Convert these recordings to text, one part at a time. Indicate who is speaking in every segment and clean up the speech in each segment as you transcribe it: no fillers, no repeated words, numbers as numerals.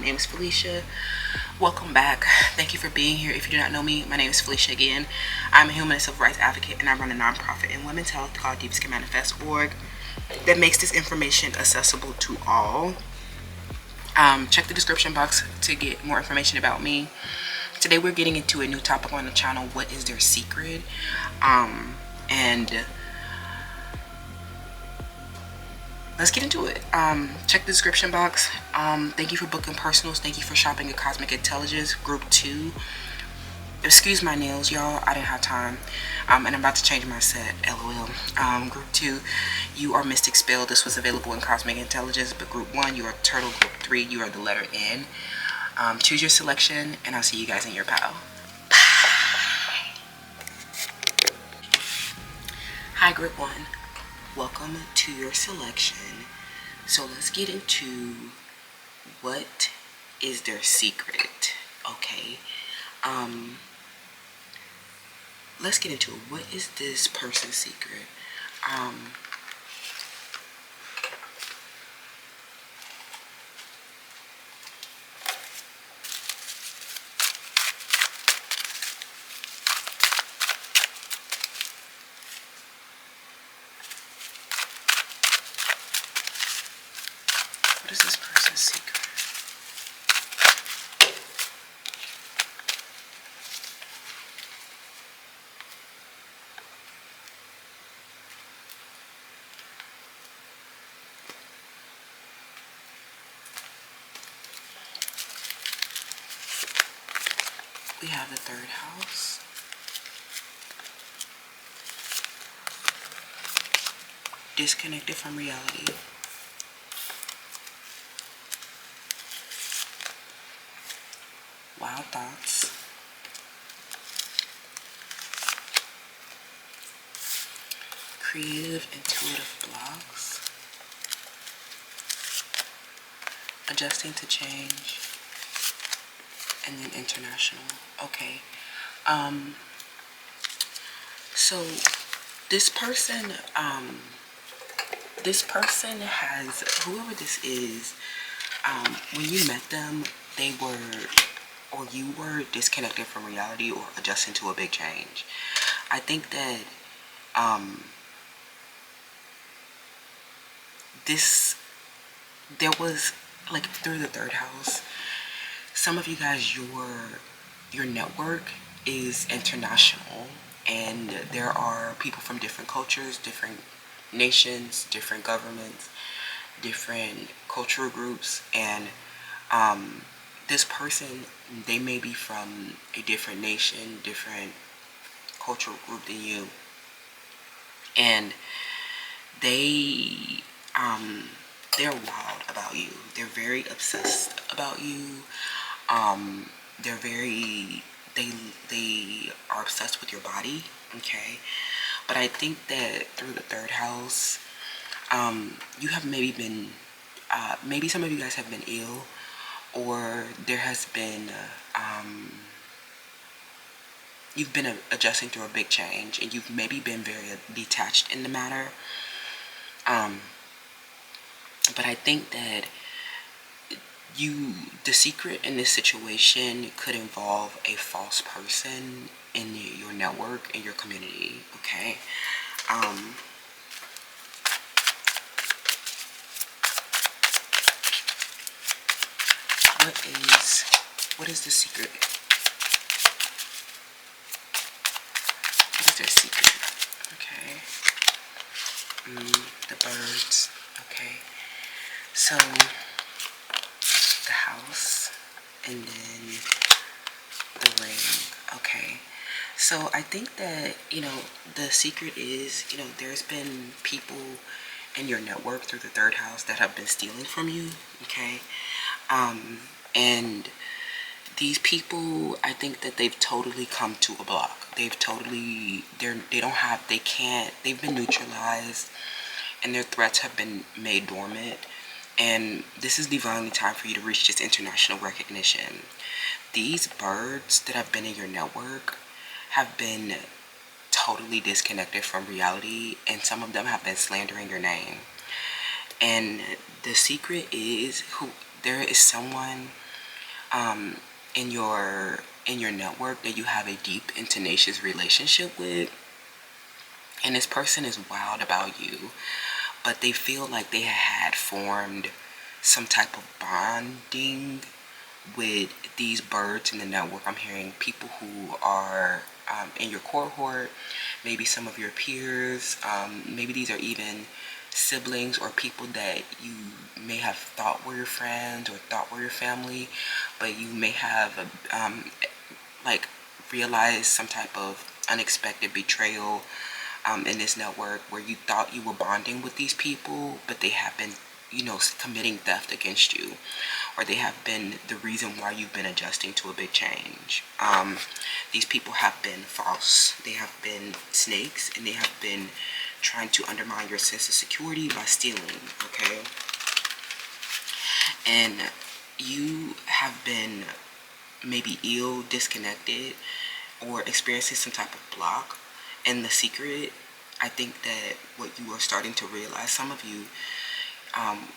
Speaker 1: name is Felicia. Welcome back. Thank you for being here. If you do not know me, my name is Felicia again. I'm a human and civil rights advocate, and I run a nonprofit in women's health called DIVAS Can Manifest org that makes this information accessible to all. Check the description box to get more information about me. Today we're getting into a new topic on the channel. What is their secret? And let's get into it. Check the description box. Thank you for booking personals. Thank you for shopping at Cosmic Intelligence Group 2. Excuse my nails, y'all. I didn't have time. And I'm about to change my set. LOL. Group 2, you are Mystic Spell. This was available in Cosmic Intelligence. But Group 1, you are Turtle. Group 3, you are the letter N. Choose your selection, and I'll see you guys in your pile. Hi, Group 1. Welcome to your selection. So let's get into what is their secret. Okay. Let's get into it. What is this person's secret? What is this person's secret? We have the third house. Disconnected from reality. Wild thoughts. Creative, intuitive blocks. Adjusting to change. And then international. Okay. So this person has, whoever this is, when you met them, they were, or you were disconnected from reality or adjusting to a big change. I think that there was, like, through the third house, some of you guys, your network is international, and there are people from different cultures, different nations, different governments, different cultural groups, and this person, they may be from a different nation, different cultural group than you, and they're wild about you. They're very obsessed about you. They are obsessed with your body. Okay, but I think that through the third house, you have maybe been, maybe some of you guys have been ill, or there has been, you've been adjusting through a big change, and you've maybe been very detached in the matter. But I think that the secret in this situation could involve a false person in your network, in your community. Okay. What is the secret? What is their secret? Okay. The birds. Okay. So the house, and then the ring. Okay. So I think that, the secret is, there's been people in your network through the third house that have been stealing from you. Okay. And these people, I think that they've totally come to a block. They've been neutralized, and their threats have been made dormant. And this is divinely time for you to reach this international recognition. These birds that have been in your network have been totally disconnected from reality, and some of them have been slandering your name. And the secret is, there is someone in your network that you have a deep and tenacious relationship with, and this person is wild about you, but they feel like they had formed some type of bonding with these birds in the network. I'm hearing people who are in your cohort, maybe some of your peers, maybe these are even siblings or people that you may have thought were your friends or thought were your family, but you may have like realized some type of unexpected betrayal in this network where you thought you were bonding with these people, but they have been, committing theft against you, or they have been the reason why you've been adjusting to a big change. These people have been false. They have been snakes, and they have been trying to undermine your sense of security by stealing, okay? And you have been maybe ill, disconnected, or experiencing some type of block. And the secret, I think that what you are starting to realize, some of you,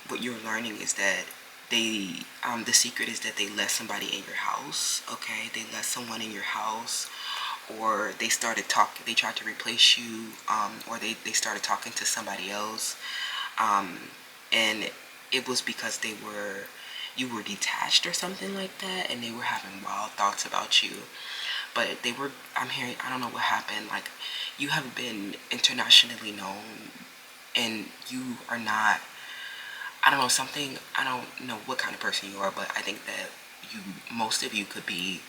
Speaker 1: what you're learning is that the secret is that they let somebody in your house, okay? They let someone in your house, or they started talking, they tried to replace you, or they started talking to somebody else. And it was because you were detached or something like that, and they were having wild thoughts about you. But I'm hearing, I don't know what happened, like, you have been internationally known, and you are not, I don't know what kind of person you are, but I think that most of you could be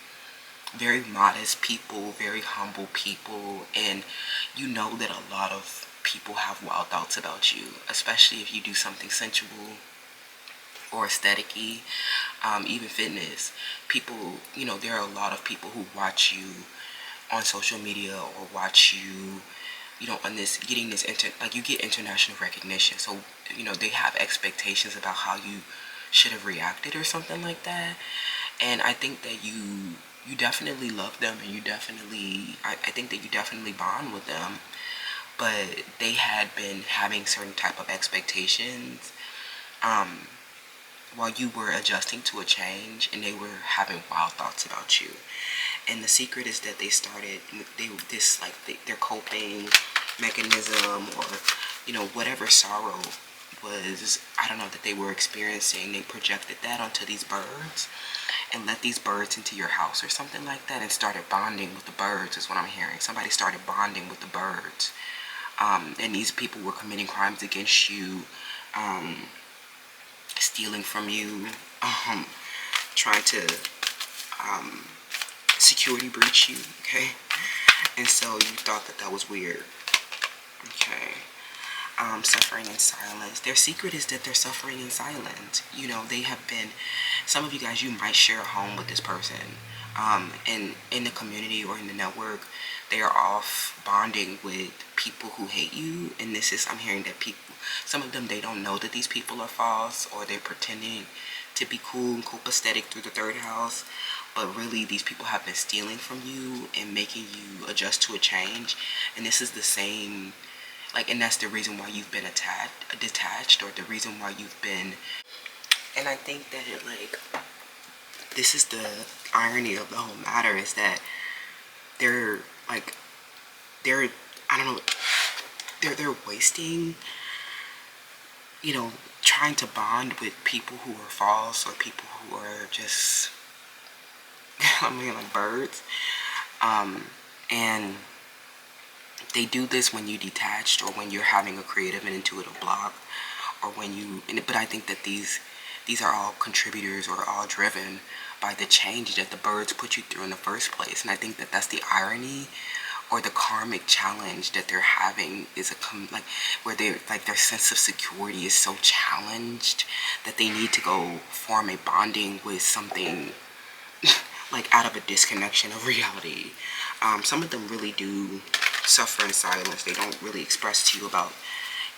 Speaker 1: very modest people, very humble people, and you know that a lot of people have wild thoughts about you, especially if you do something sensual or aesthetic-y, even fitness. People, there are a lot of people who watch you on social media or watch you, on this, you get international recognition. So, they have expectations about how you should have reacted or something like that. And I think that you definitely love them, and I think that you definitely bond with them. But they had been having certain type of expectations, while you were adjusting to a change, and they were having wild thoughts about you. And the secret is that their coping mechanism, or whatever sorrow was, I don't know, that they were experiencing, they projected that onto these birds and let these birds into your house or something like that, and started bonding with the birds, is what I'm hearing. Somebody started bonding with the birds, and these people were committing crimes against you, stealing from you, trying to security breach you, okay? And so you thought that was weird, okay? Suffering in silence. Their secret is that they're suffering in silence. They have been, some of you guys, you might share a home with this person, and in the community or in the network, they are off bonding with people who hate you. And I'm hearing that some of them, they don't know that these people are false, or they're pretending to be cool and copacetic through the third house, but really these people have been stealing from you and making you adjust to a change. And this is the same, and that's the reason why you've been detached, or the reason why you've been. And I think that this is the irony of the whole matter, is that they're I don't know, they're wasting, trying to bond with people who are false, or people who are just like birds, and they do this when you detached, or when you're having a creative and intuitive block, or but I think that these are all contributors, or all driven by the change that the birds put you through in the first place. And I think that that's the irony, or the karmic challenge that they're having, is where their sense of security is so challenged that they need to go form a bonding with something out of a disconnection of reality. Some of them really do suffer in silence. They don't really express to you about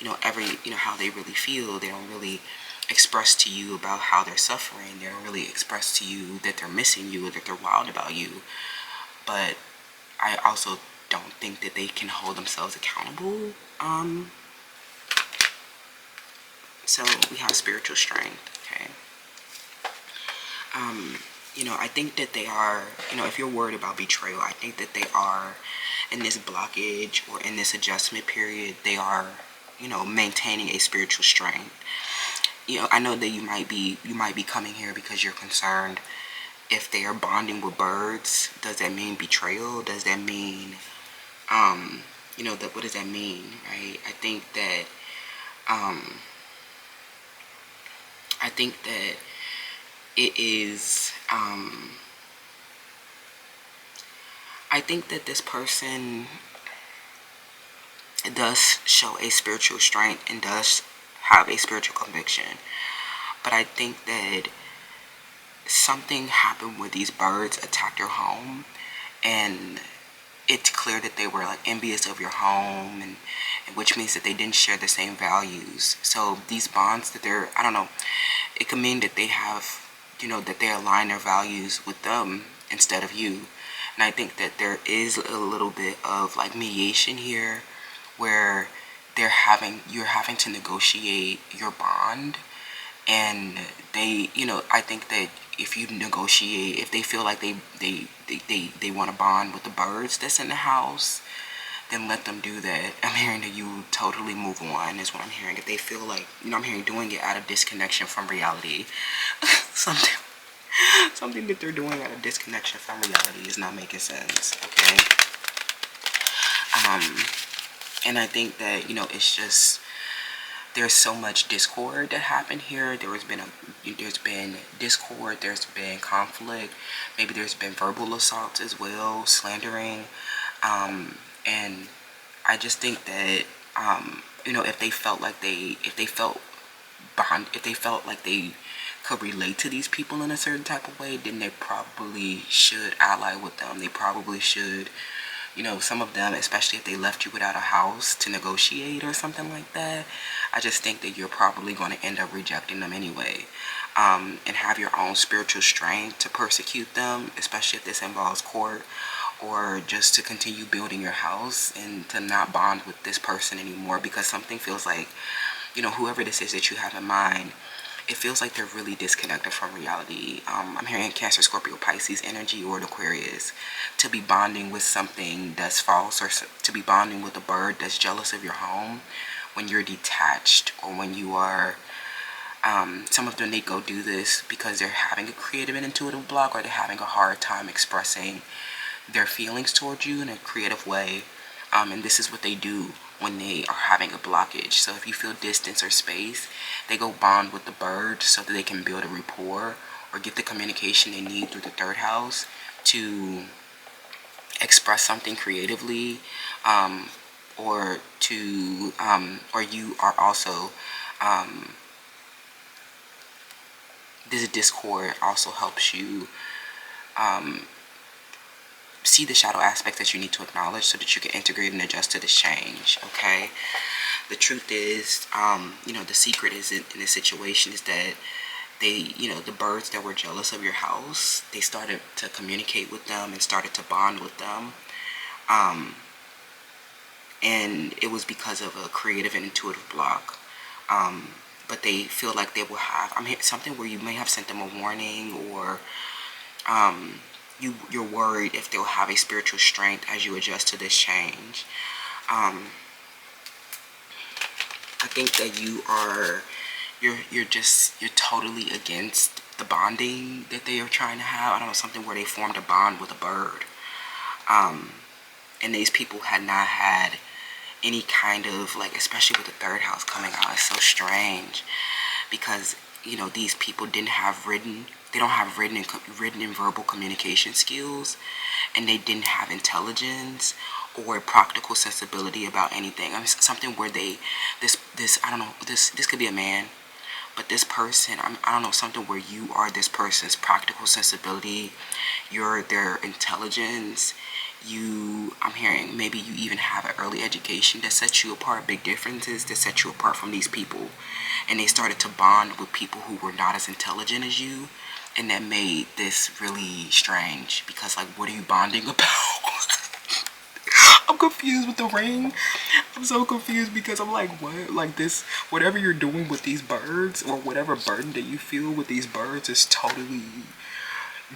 Speaker 1: how they really feel. They don't really express to you about how they're suffering. They don't really express to you that they're missing you, or that they're wild about you. But I also don't think that they can hold themselves accountable. So we have spiritual strength, okay? I think that they are, if you're worried about betrayal, I think that they are in this blockage or in this adjustment period, they are, maintaining a spiritual strength. I know that you might be coming here because you're concerned if they are bonding with birds. Does that mean betrayal? Does that mean, that what does that mean, right? Um, I think that it is, I think that this person does show a spiritual strength and does have a spiritual conviction. But I think that something happened with these birds attacked your home, and it's clear that they were like envious of your home, and which means that they didn't share the same values. So these bonds that they're, I don't know, it could mean that they have, that they align their values with them instead of you. And I think that there is a little bit of like mediation here where you're having to negotiate your bond. And they, I think that if you negotiate, if they feel like they want to bond with the birds that's in the house, then let them do that. I'm hearing that you totally move on is what I'm hearing. If they feel like, I'm hearing doing it out of disconnection from reality. Something that they're doing out of disconnection from reality is not making sense, okay? And I think that, it's just, there's so much discord that happened here. There's been discord, there's been conflict, maybe there's been verbal assaults as well, slandering, and I just think that if they felt like they could relate to these people in a certain type of way, then they probably should ally with them. They probably should, some of them, especially if they left you without a house to negotiate or something like that, I just think that you're probably going to end up rejecting them anyway, and have your own spiritual strength to persecute them, especially if this involves court, or just to continue building your house and to not bond with this person anymore, because something feels like, whoever this is that you have in mind, it feels like they're really disconnected from reality. I'm hearing Cancer, Scorpio, Pisces energy, or Aquarius. To be bonding with something that's false, or to be bonding with a bird that's jealous of your home when you're detached, or when you are, some of them, they go do this because they're having a creative and intuitive block, or they're having a hard time expressing their feelings towards you in a creative way. And this is what they do when they are having a blockage. So if you feel distance or space, they go bond with the bird so that they can build a rapport or get the communication they need through the third house to express something creatively, or to or you are also, this discord also helps you see the shadow aspects that you need to acknowledge so that you can integrate and adjust to this change, okay? The truth is, the secret is in this situation is that they, the birds that were jealous of your house, they started to communicate with them and started to bond with them. And it was because of a creative and intuitive block. But they feel like they will have, something where you may have sent them a warning, or you're worried if they'll have a spiritual strength as you adjust to this change. I think that you're totally against the bonding that they are trying to have. I don't know, something where they formed a bond with a bird. And these people had not had any kind of, like, especially with the third house coming out, it's so strange because, these people they don't have written and verbal communication skills, and they didn't have intelligence or practical sensibility about anything. Something where this I don't know, this could be a man, but this person, I don't know, something where you are this person's practical sensibility, you're their intelligence. I'm hearing maybe you even have an early education that sets you apart, big differences that set you apart from these people. And they started to bond with people who were not as intelligent as you. And that made this really strange because, like, what are you bonding about? I'm confused with the ring. I'm so confused because I'm like, what? Like, this, whatever you're doing with these birds, or whatever burden that you feel with these birds is totally,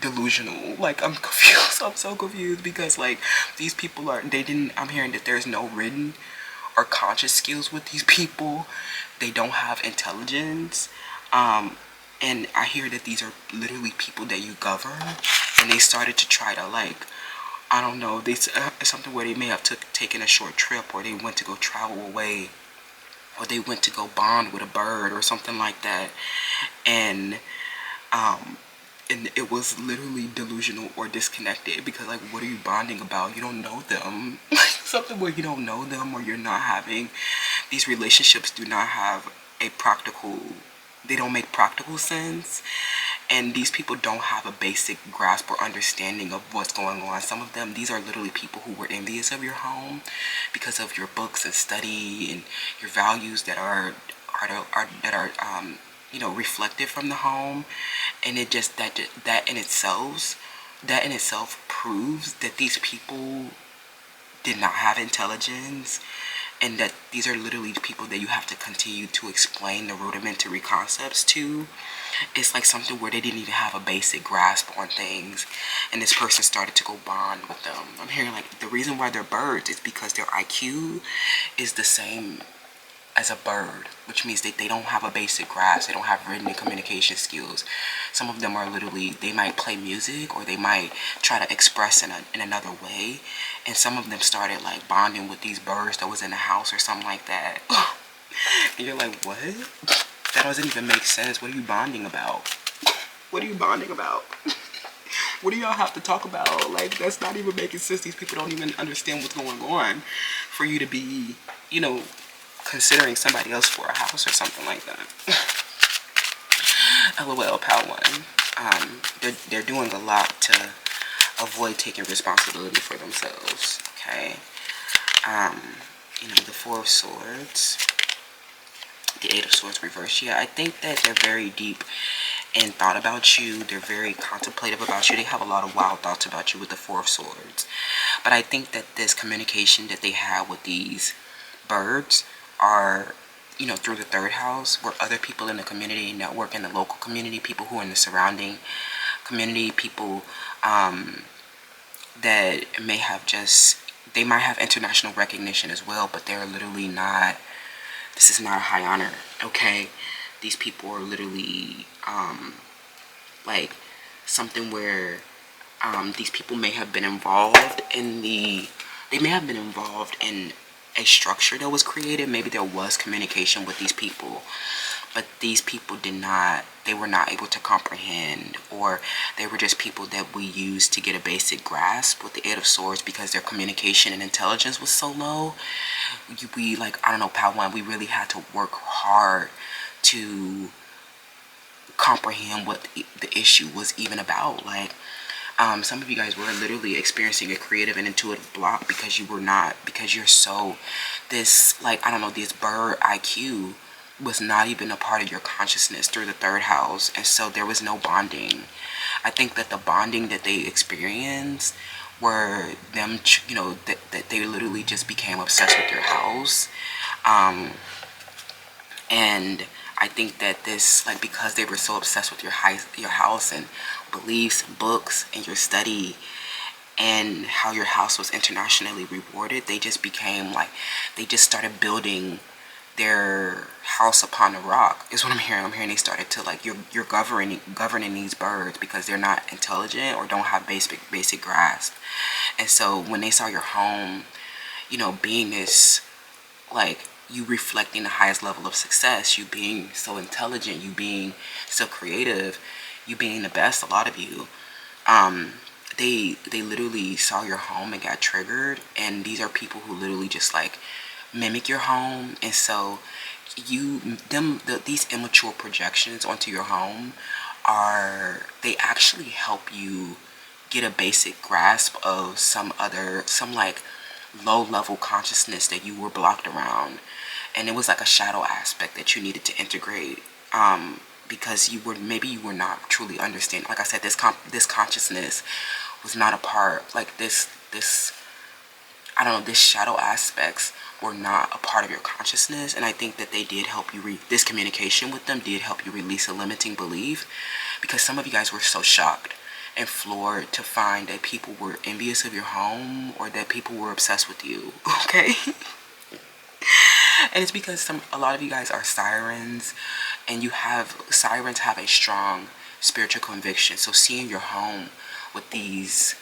Speaker 1: delusional. Like, I'm confused. I'm so confused because, like, these people are, I'm hearing that there's no written or conscious skills with these people. They don't have intelligence. And I hear that these are literally people that you govern, and they started to try to, like, I don't know, something where they may have taken a short trip, or they went to go travel away, or they went to go bond with a bird or something like that, and and it was literally delusional or disconnected, because, like, what are you bonding about? You don't know them. Something where you don't know them, or you're not having, these relationships do not have a practical, they don't make practical sense, and these people don't have a basic grasp or understanding of what's going on. Some of them, these are literally people who were envious of your home because of your books and study and your values that are you know, reflected from the home. And it just, that in itself proves that these people did not have intelligence, and that these are literally people that you have to continue to explain the rudimentary concepts to. It's like something where they didn't even have a basic grasp on things, and this person started to go bond with them. I'm hearing, like, the reason why they're birds is because their IQ is the same as a bird, which means that they don't have a basic grasp. They don't have written and communication skills. Some of them are literally, they might play music, or they might try to express in another way. And some of them started, like, bonding with these birds that was in the house or something like that. And you're like, what? That doesn't even make sense. What are you bonding about? What are you bonding about? What do y'all have to talk about? Like, that's not even making sense. These people don't even understand what's going on for you to be, you know, considering somebody else for a house or something like that. LOL, pal one. They're doing a lot to avoid taking responsibility for themselves. Okay. You know, the Four of Swords, the Eight of Swords reversed. Yeah, I think that they're very deep in thought about you. They're very contemplative about you. They have a lot of wild thoughts about you with the Four of Swords. But I think that this communication that they have with these birds are, you know, through the third house, where other people in the community network, in the local community, people who are in the surrounding community, people that may have just, they might have international recognition as well, but they're literally not, this is not a high honor, okay? These people are literally like something where these people may have been involved in they may have been involved in a structure that was created. Maybe there was communication with these people, but these people they were not able to comprehend, or they were just people that we used to get a basic grasp with the Eight of Swords, because their communication and intelligence was so low. We, like, I don't know, Padawan, we really had to work hard to comprehend what the issue was even about. Like, some of you guys were literally experiencing a creative and intuitive block because you're so, this, like, I don't know, this bird IQ was not even a part of your consciousness through the third house, and so there was no bonding. I think that the bonding that they experienced were them, you know, that they literally just became obsessed with your house. And I think that this, like, because they were so obsessed with your house and beliefs, books, and your study, and how your house was internationally rewarded, they just became like, they just started building their house upon the rock, is what I'm hearing. I'm hearing they started to, like, you're governing these birds because they're not intelligent or don't have basic grasp. And so when they saw your home, you know, being this, like, you reflecting the highest level of success, you being so intelligent, you being so creative, you being the best, a lot of you, they literally saw your home and got triggered. And these are people who literally just, like, mimic your home. And so these immature projections onto your home they actually help you get a basic grasp of some like low level consciousness that you were blocked around. And it was like a shadow aspect that you needed to integrate, because you were not truly understanding. Like I said, this consciousness was not a part, like this I don't know, this shadow aspects were not a part of your consciousness. And I think that they did help you this communication with them did help you release a limiting belief, because some of you guys were so shocked and floored to find that people were envious of your home or that people were obsessed with you, okay? And it's because a lot of you guys are sirens, and sirens have a strong spiritual conviction. So seeing your home with these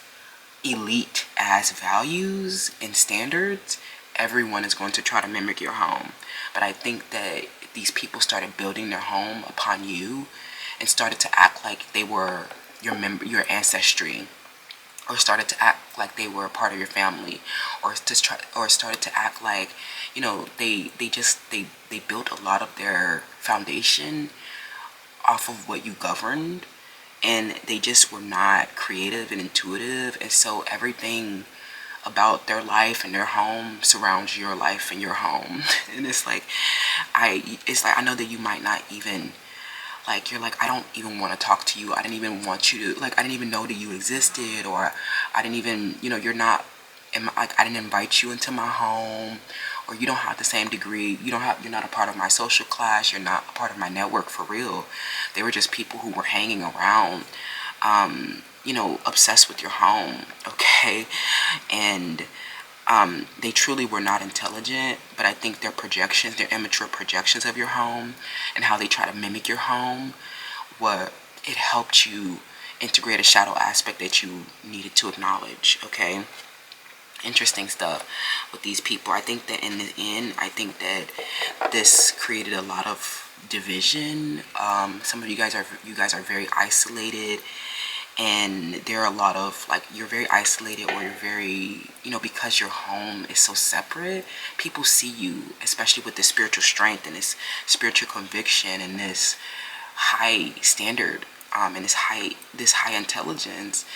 Speaker 1: elite as values and standards, everyone is going to try to mimic your home. But I think that these people started building their home upon you and started to act like they were your ancestry, or started to act like they were a part of your family, or started to act like, you know, they built a lot of their foundation off of what you governed, and they just were not creative and intuitive, and so everything about their life and their home surrounds your life and your home. And it's like I know that you might not even, like, you're like, I don't even want to talk to you. I didn't even want you to, like, I didn't even know that you existed, or I didn't even, you know, you're not, like, I didn't invite you into my home, or you don't have the same degree, you're not a part of my social class, you're not a part of my network for real. They were just people who were hanging around, you know, obsessed with your home, okay? And they truly were not intelligent, but I think their projections, their immature projections of your home and how they try to mimic your home, it helped you integrate a shadow aspect that you needed to acknowledge, okay? Interesting stuff with these people. I think that in the end, I think that this created a lot of division. Some of you guys are very isolated, and there are a lot of, like, you're very isolated, or you're very, you know, because your home is so separate, people see you, especially with this spiritual strength and this spiritual conviction and this high standard, and this high intelligence.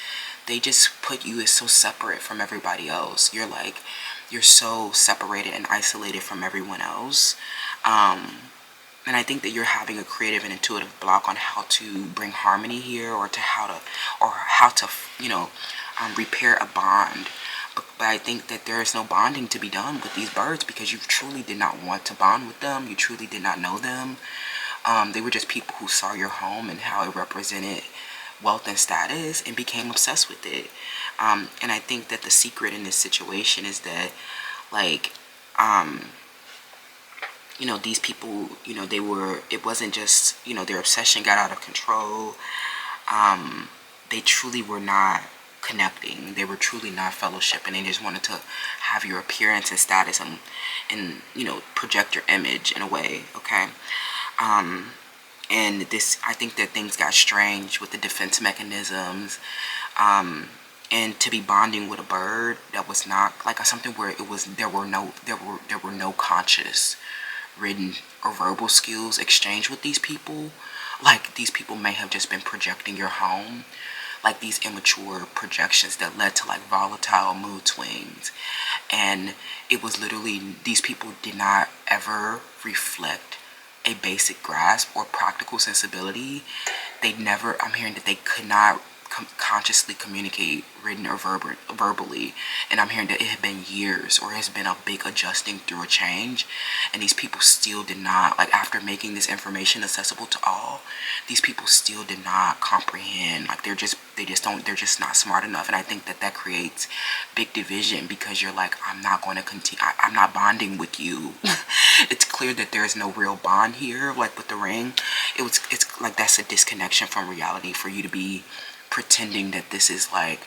Speaker 1: They just put you as so separate from everybody else. You're so separated and isolated from everyone else. And I think that you're having a creative and intuitive block on how to bring harmony here, or how to, you know, repair a bond. But I think that there is no bonding to be done with these birds, because you truly did not want to bond with them. You truly did not know them. They were just people who saw your home and how it represented wealth and status and became obsessed with it. And I think that the secret in this situation is that, like, you know, these people, you know, it wasn't just, you know, their obsession got out of control. They truly were not connecting. They were truly not fellowship, and they just wanted to have your appearance and status and you know, project your image in a way, okay? And I think that things got strange with the defense mechanisms, and to be bonding with a bird that was not like something where there were no conscious written or verbal skills exchanged with these people. Like, these people may have just been projecting your home, like these immature projections that led to, like, volatile mood swings. And it was literally, these people did not ever reflect a basic grasp or practical sensibility. I'm hearing that they could not consciously communicate written or verbally, and I'm hearing that it had been years, or has been a big adjusting through a change, and these people still did not, like, after making this information accessible to all, these people still did not comprehend. Like, they're just not smart enough. And I think that creates big division, because you're like, I'm not going to continue, I'm not bonding with you. It's clear that there is no real bond here, like with the ring. It's like, that's a disconnection from reality for you to be pretending that this is, like,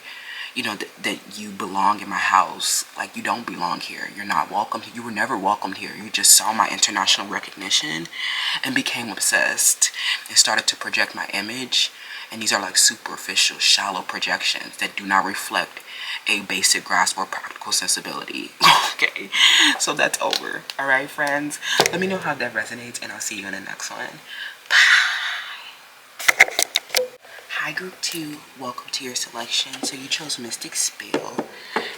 Speaker 1: you know, that you belong in my house. Like, you don't belong here. You're not welcome. You were never welcomed here. You just saw my international recognition and became obsessed and started to project my image. And these are, like, superficial, shallow projections that do not reflect a basic grasp or practical sensibility. Okay, so that's over. All right, friends, let me know how that resonates, and I'll see you in the next one. Hi, group 2, welcome to your selection. So you chose Mystic Spell,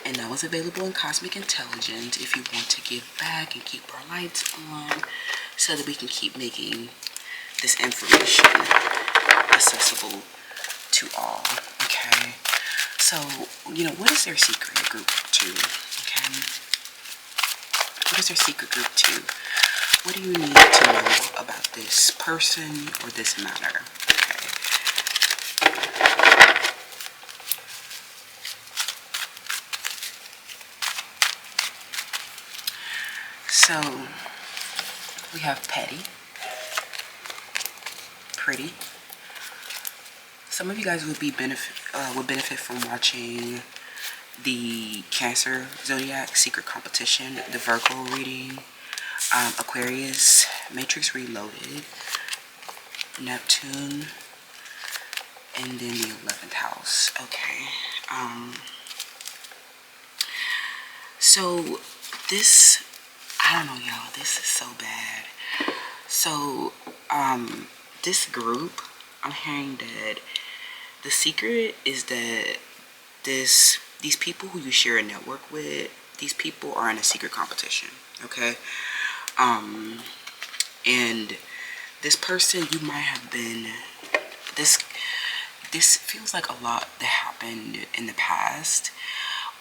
Speaker 1: and that was available in Cosmic Intelligence if you want to give back and keep our lights on, so that we can keep making this information accessible to all. Okay, so, you know, what is their secret, group 2? Okay, what is their secret, group 2? What do you need to know about this person or this matter? Okay. So we have petty, pretty. Some of you guys would benefit from watching the Cancer Zodiac Secret Competition, the Virgo reading, Aquarius, Matrix Reloaded, Neptune, and then the 11th house. Okay. So this, I don't know, y'all, this is so bad. So this group, I'm hearing that the secret is that these people who you share a network with, these people are in a secret competition. Okay. And this person, you might have been, this feels like a lot that happened in the past,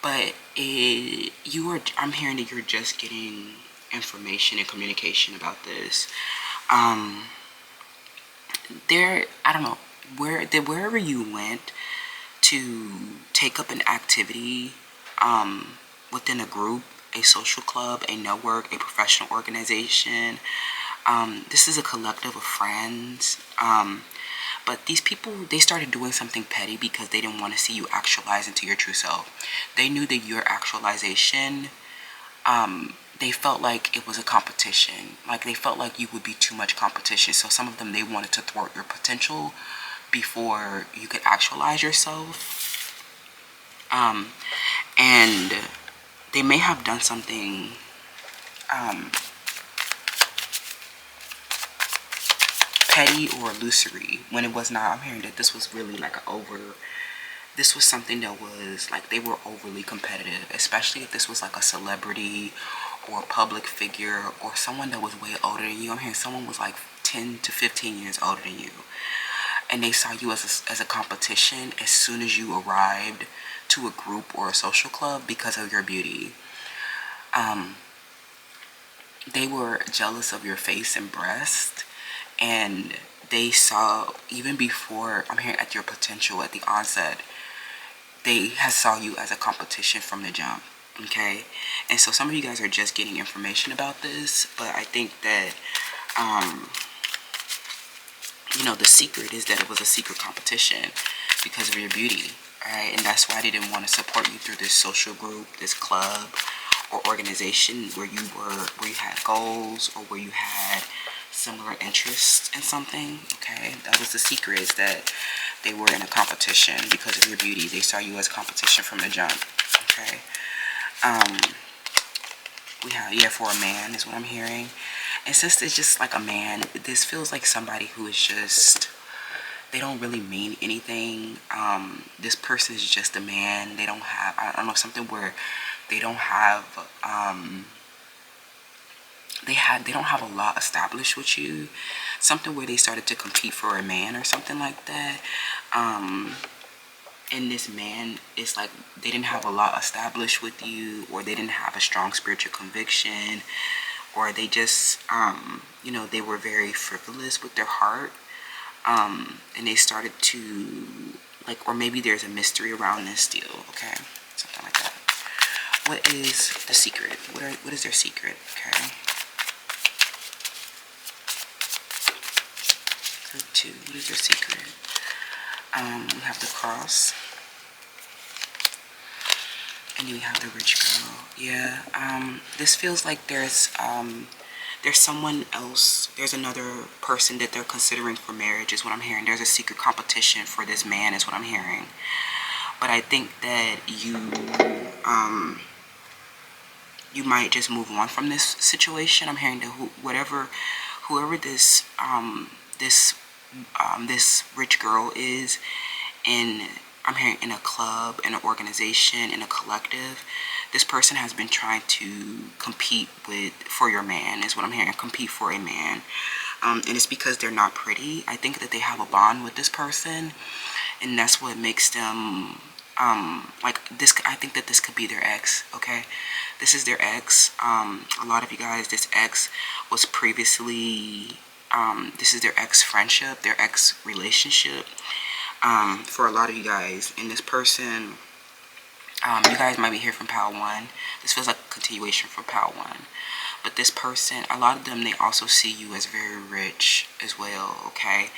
Speaker 1: but I'm hearing that you're just getting information and communication about this. I don't know, wherever you went to take up an activity within a group, a social club, a network, a professional organization. This is a collective of friends. But these people, they started doing something petty because they didn't want to see you actualize into your true self. They knew that your actualization, they felt like it was a competition. Like they felt like you would be too much competition. So some of them, they wanted to thwart your potential before you could actualize yourself. And they may have done something petty or illusory when it was not. I'm hearing that this was really like this was something that was like they were overly competitive, especially if this was like a celebrity or a public figure or someone that was way older than you. I'm hearing someone was like 10 to 15 years older than you, and they saw you as a competition as soon as you arrived to a group or a social club because of your beauty. They were jealous of your face and breast, and they saw, even before, I'm hearing at your potential at the onset, they had saw you as a competition from the jump. Okay, and so some of you guys are just getting information about this, but I think that the secret is that it was a secret competition because of your beauty. Alright, and that's why they didn't want to support you through this social group, this club or organization where you had goals or where you had similar interests in something. Okay, that was the secret, is that they were in a competition because of your beauty. They saw you as competition from the jump. Okay. We have, yeah, for a man is what I'm hearing. And since it's just like a man, this feels like somebody who is just, they don't really mean anything. This person is just a man. They don't have, I don't know, something where they don't have, they don't have a lot established with you. Something where they started to compete for a man or something like that. And this man is like, they didn't have a lot established with you, or they didn't have a strong spiritual conviction, or they just, they were very frivolous with their heart. And they started to, like, or maybe there's a mystery around this deal, okay? Something like that. What is the secret? What is their secret, okay? Group 2, what is their secret? We have the cross. And you have the rich girl. Yeah, this feels like there's someone else, there's another person that they're considering for marriage is what I'm hearing. There's a secret competition for this man is what I'm hearing. But I think that you might just move on from this situation. I'm hearing that whoever this this rich girl is, I'm hearing in a club, in an organization, in a collective, this person has been trying to compete for your man is what I'm hearing. Compete for a man. And it's because they're not pretty. I think that they have a bond with this person, and that's what makes them like this. I think that this could be their ex. Okay, this is their ex. A lot of you guys, this ex was previously this is their ex friendship, their ex relationship. For a lot of you guys, and this person, you guys might be here from Pile 1. This feels like a continuation from Pile 1. But this person, a lot of them, they also see you as very rich as well, okay?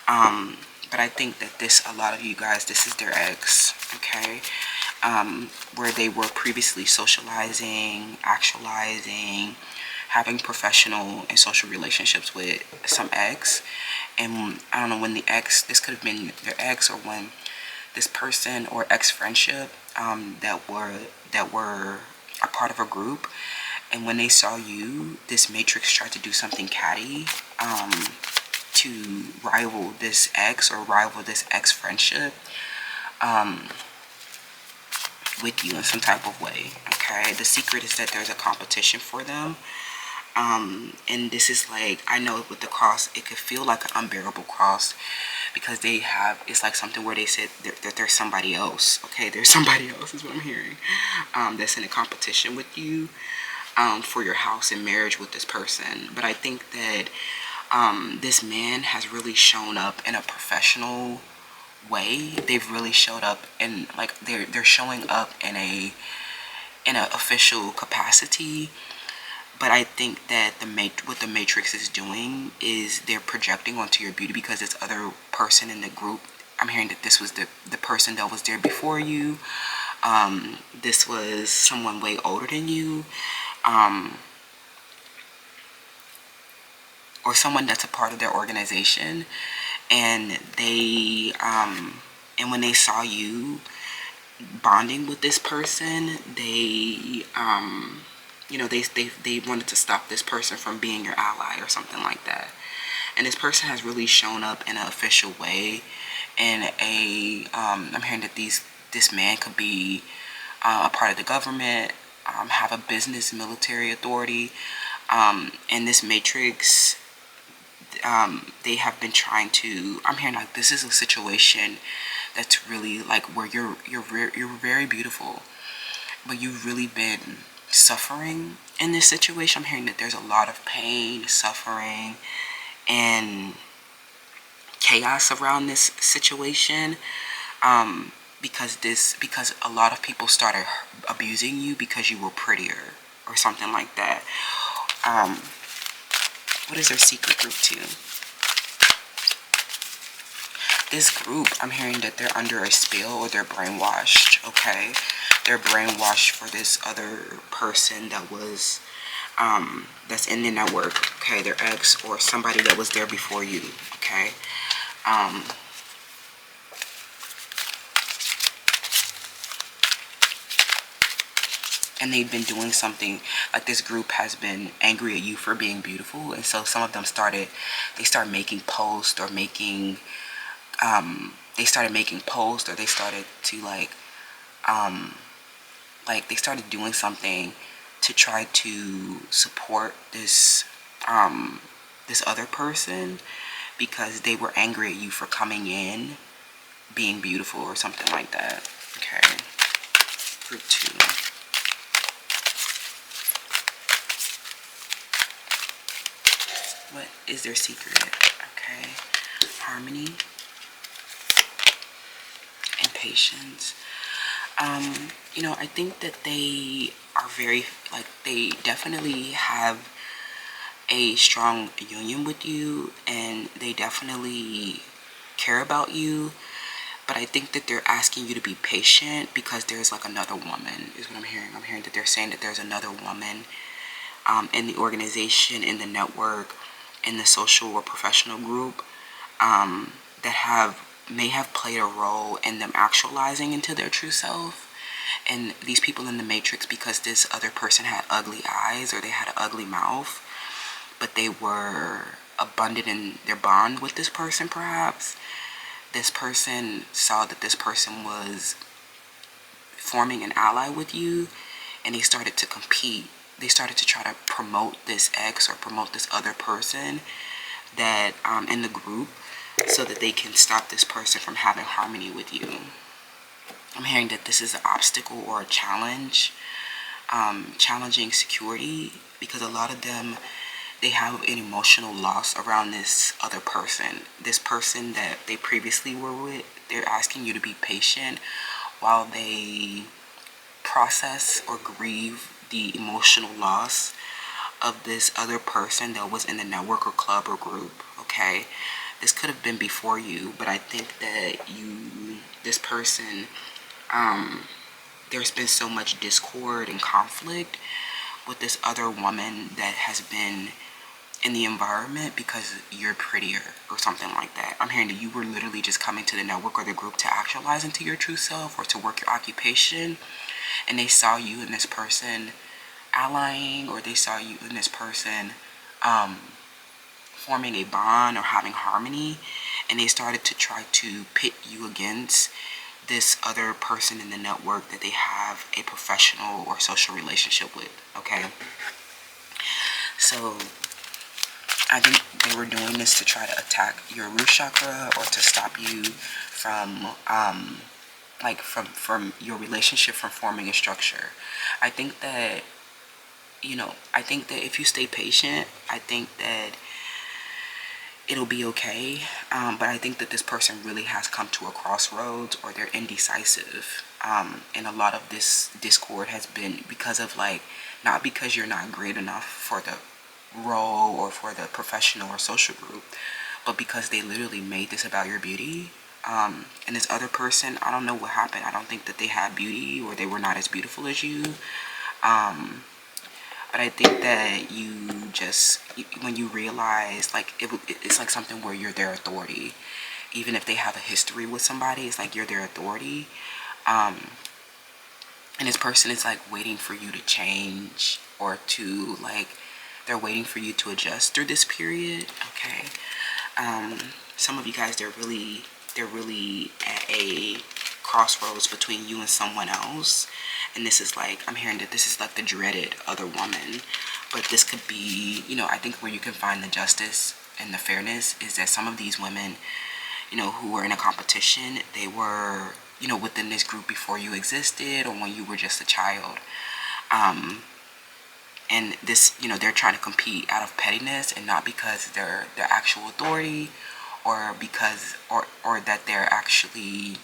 Speaker 1: But I think that a lot of you guys, this is their ex, okay? Where they were previously socializing, actualizing, having professional and social relationships with some ex. And I don't know when this could have been their ex, or when this person or ex friendship that were a part of a group. And when they saw you, this matrix tried to do something catty to rival this ex, or rival this ex friendship with you in some type of way, okay? The secret is that there's a competition for them. And this is like, I know with the cross, it could feel like an unbearable cross, because it's like something where they said that there's somebody else, okay? There's somebody else is what I'm hearing, that's in a competition with you for your house and marriage with this person. But I think that this man has really shown up in a professional way. They've really showed up, and like they're showing up in a official capacity. But I think that what the matrix is doing is they're projecting onto your beauty, because this other person in the group, I'm hearing that this was the person that was there before you. This was someone way older than you, or someone that's a part of their organization. And and when they saw you bonding with this person, they they wanted to stop this person from being your ally or something like that. And this person has really shown up in an official way. And I'm hearing that this man could be a part of the government, have a business, military authority, and this matrix. They have been trying to. I'm hearing like this is a situation that's really like where you're very beautiful, but you've really been suffering in this situation. I'm hearing that there's a lot of pain, suffering, and chaos around this situation. Because a lot of people started abusing you because you were prettier or something like that. What is their secret group too? This group, I'm hearing that they're under a spell, or they're brainwashed, okay? They're brainwashed for this other person that was, that's in the network, okay? Their ex, or somebody that was there before you, okay? And they've been doing something, like this group has been angry at you for being beautiful. And so some of them started making posts, or making, they started making posts, or they started to like they started doing something to try to support this, this other person, because they were angry at you for coming in being beautiful or something like that. Okay. Group 2. What is their secret? Okay. Harmony and patience. I think that they are very, like, they definitely have a strong union with you, and they definitely care about you. But I think that they're asking you to be patient, because there's like another woman, is what I'm hearing. I'm hearing that they're saying that there's another woman in the organization, in the network, in the social or professional group, that may have played a role in them actualizing into their true self. And these people in the matrix, because this other person had ugly eyes, or they had an ugly mouth, but they were abundant in their bond with this person, perhaps. This person saw that this person was forming an ally with you, and they started to compete. They started to try to promote this ex, or promote this other person that in the group, so that they can stop this person from having harmony with you. I'm hearing that this is an obstacle or a challenge, challenging security, because a lot of them, they have an emotional loss around this other person. This person that they previously were with, they're asking you to be patient while they process or grieve the emotional loss of this other person that was in the network or club or group, okay? This could have been before you, but I think that this person, there's been so much discord and conflict with this other woman that has been in the environment because you're prettier or something like that. I'm hearing that you were literally just coming to the network or the group to actualize into your true self or to work your occupation, and they saw you and this person allying, or they saw you and this person forming a bond or having harmony, and they started to try to pit you against this other person in the network that they have a professional or social relationship with, okay? So I think they were doing this to try to attack your root chakra or to stop you from from your relationship from forming a structure. I think that, I think that if you stay patient, I think that it'll be okay. But I think that this person really has come to a crossroads, or they're indecisive. And a lot of this discord has been because of not because you're not great enough for the role or for the professional or social group, but because they literally made this about your beauty. And this other person, I don't know what happened. I don't think that they had beauty, or they were not as beautiful as you. But I think that when you realize, it's like something where you're their authority. Even if they have a history with somebody, it's like you're their authority. And this person is waiting for you to change, or to they're waiting for you to adjust through this period, okay? Some of you guys, they're really at a crossroads between you and someone else. And this is I'm hearing that this is the dreaded other woman. But this could be, I think where you can find the justice and the fairness is that some of these women, who were in a competition, they were, within this group before you existed, or when you were just a child. And this, they're trying to compete out of pettiness, and not because they're the actual authority, or because, or that they're actually,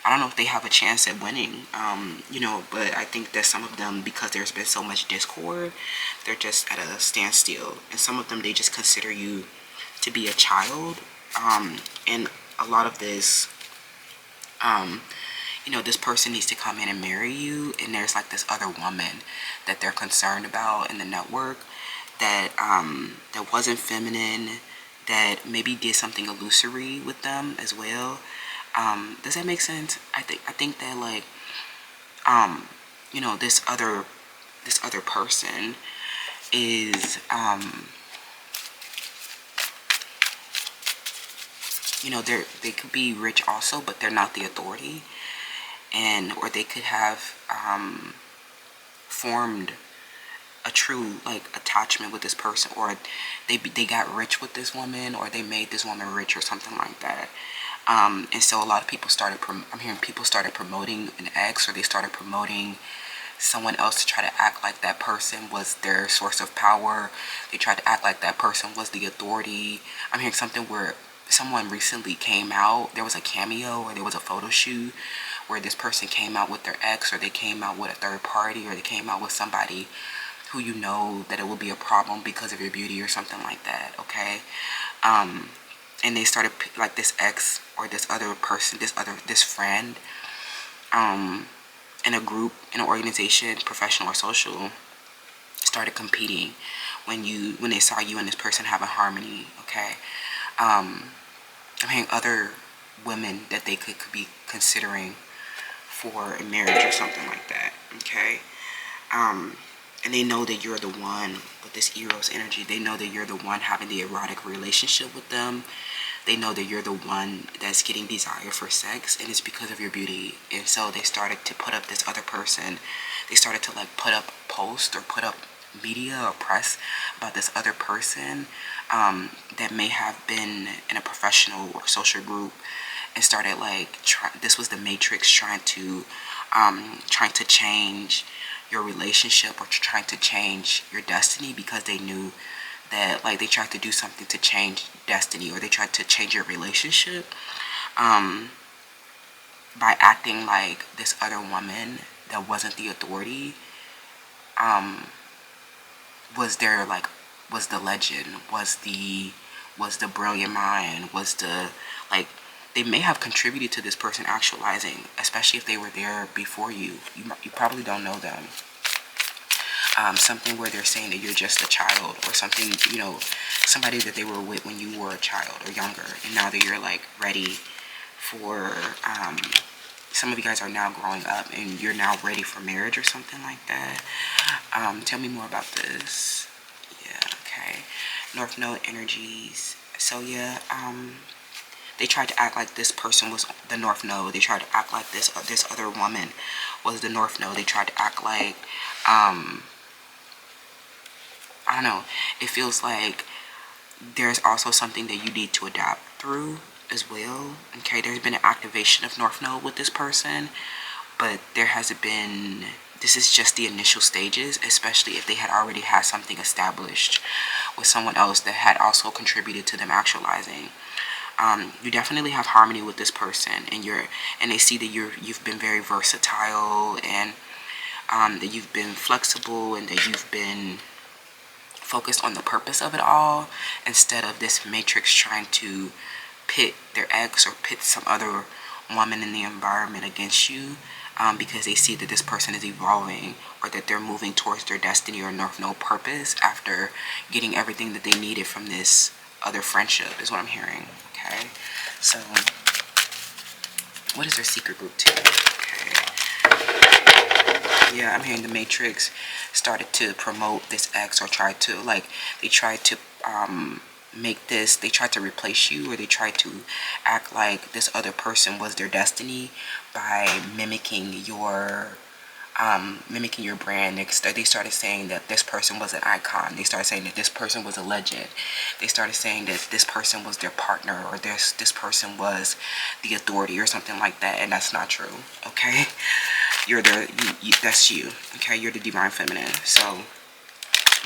Speaker 1: I don't know if they have a chance at winning, but I think that some of them, because there's been so much discord, they're just at a standstill. And some of them, they just consider you to be a child. And a lot of this, this person needs to come in and marry you, and there's this other woman that they're concerned about in the network that that wasn't feminine, that maybe did something illusory with them as well. Does that make sense? I think that this other person is they could be rich also, but they're not the authority. Or they could have formed a true attachment with this person, or they got rich with this woman, or they made this woman rich, or something like that. And so a lot of people I'm hearing people started promoting an ex, or they started promoting someone else to try to act like that person was their source of power. They tried to act like that person was the authority. I'm hearing something where someone recently came out, there was a cameo, or there was a photo shoot where this person came out with their ex, or they came out with a third party, or they came out with somebody who that it will be a problem because of your beauty or something like that, okay? And they started, this ex or this other person, this friend, in a group, in an organization, professional or social, started competing when they saw you and this person having harmony, okay? I'm hearing other women that they could be considering for a marriage or something like that, okay? And they know that you're the one with this Eros energy. They know that you're the one having the erotic relationship with them. They know that you're the one that's getting desire for sex, and it's because of your beauty. And so they started to put up this other person. They started to put up posts or put up media or press about this other person that may have been in a professional or social group, and started this was the Matrix trying to change your relationship, or trying to change your destiny, because they knew that they tried to do something to change destiny, or they tried to change your relationship by acting like this other woman that wasn't the authority. was there, like, was the legend, was the brilliant mind, was the, like, they may have contributed to this person actualizing, especially if they were there before you. You probably don't know them. Something where they're saying that you're just a child, or something, you know, somebody that they were with when you were a child or younger, and now that you're like ready for, some of you guys are now growing up and you're now ready for marriage or something like that. Tell me more about this. Yeah, okay. North Node energies. So yeah, they tried to act like this person was the North Node. They tried to act like this other woman was the North Node. They tried to act like, I don't know. It feels like there's also something that you need to adapt through as well. Okay, there's been an activation of North Node with this person, but there hasn't been, this is just the initial stages, especially if they had already had something established with someone else that had also contributed to them actualizing. You definitely have harmony with this person, and they see that you've been very versatile, and that you've been flexible, and that you've been focused on the purpose of it all, instead of this matrix trying to pit their ex or pit some other woman in the environment against you, because they see that this person is evolving, or that they're moving towards their destiny or North Node purpose after getting everything that they needed from this other friendship, is what I'm hearing. Okay, so what is their secret group too? Okay. Yeah, I'm hearing the Matrix started to promote this ex, or tried to, like, they tried to make this, they tried to replace you, or they tried to act like this other person was their destiny by mimicking your brand. They started saying that this person was an icon. They started saying that this person was a legend. They started saying that this person was their partner, or this person was the authority, or something like that, and that's not true. Okay, you're that's you. Okay, you're the divine feminine. So,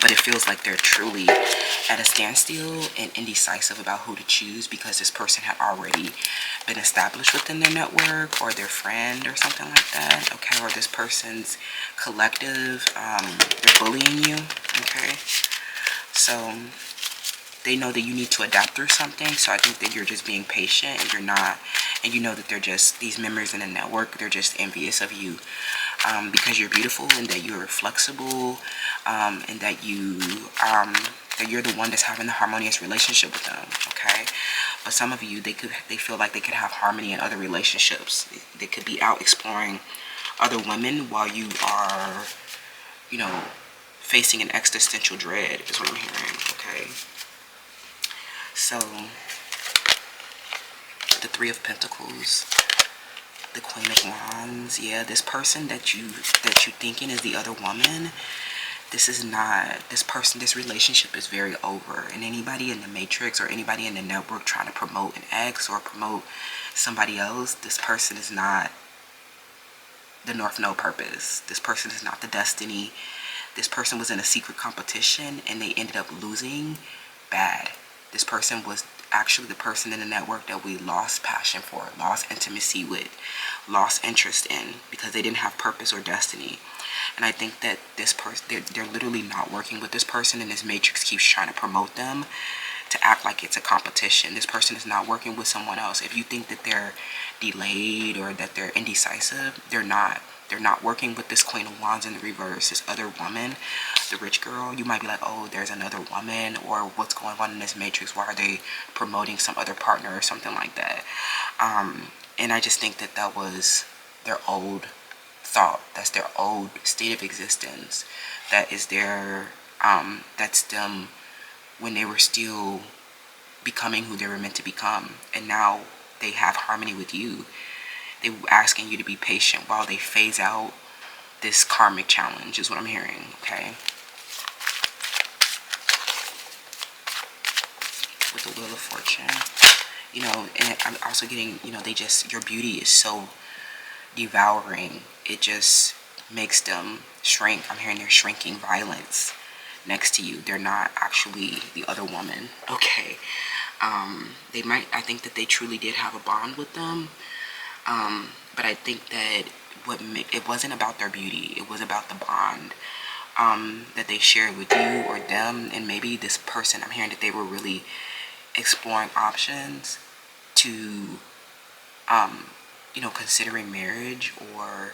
Speaker 1: but it feels like they're truly at a standstill and indecisive about who to choose, because this person had already been established within their network, or their friend, or something like that. Okay, or this person's collective, they're bullying you. Okay, so they know that you need to adapt through something. So I think that you're just being patient, and you're not, and you know that they're just, these members in the network, they're just envious of you, because you're beautiful, and that you're flexible, and that you're the one that's having the harmonious relationship with them. Okay, but some of you, they feel like they could have harmony in other relationships. They could be out exploring other women while you are, you know, facing an existential dread, is what I'm hearing. Okay, so the Three of Pentacles, the Queen of Wands. Yeah, this person that you thinking is the other woman, this is not this person. This relationship is very over. And anybody in the matrix, or anybody in the network trying to promote an ex or promote somebody else, this person is not the North Node purpose. This person is not the destiny. This person was in a secret competition, and they ended up losing bad. This person was actually the person in the network that we lost passion for, lost intimacy with, lost interest in, because they didn't have purpose or destiny. And I think that this person, they're literally not working with this person, and this matrix keeps trying to promote them to act like it's a competition. This person is not working with someone else. If you think that they're delayed, or that they're indecisive, they're not. They're not working with this Queen of Wands in the reverse, this other woman, the rich girl. You might be like, oh, there's another woman, or what's going on in this matrix? Why are they promoting some other partner, or something like that? And I just think that that was their old thought. That's their old state of existence. That is their, that's them when they were still becoming who they were meant to become. And now they have harmony with you. They're asking you to be patient while they phase out this karmic challenge, is what I'm hearing. Okay, with the Wheel of Fortune, you know, and I'm also getting, you know, they just, your beauty is so devouring, it just makes them shrink. I'm hearing they're shrinking violence next to you. They're not actually the other woman. Okay, they might, I think that they truly did have a bond with them. But I think that it wasn't about their beauty. It was about the bond. that they shared with you or them. And maybe this person, I'm hearing that they were really exploring options to, considering marriage, or,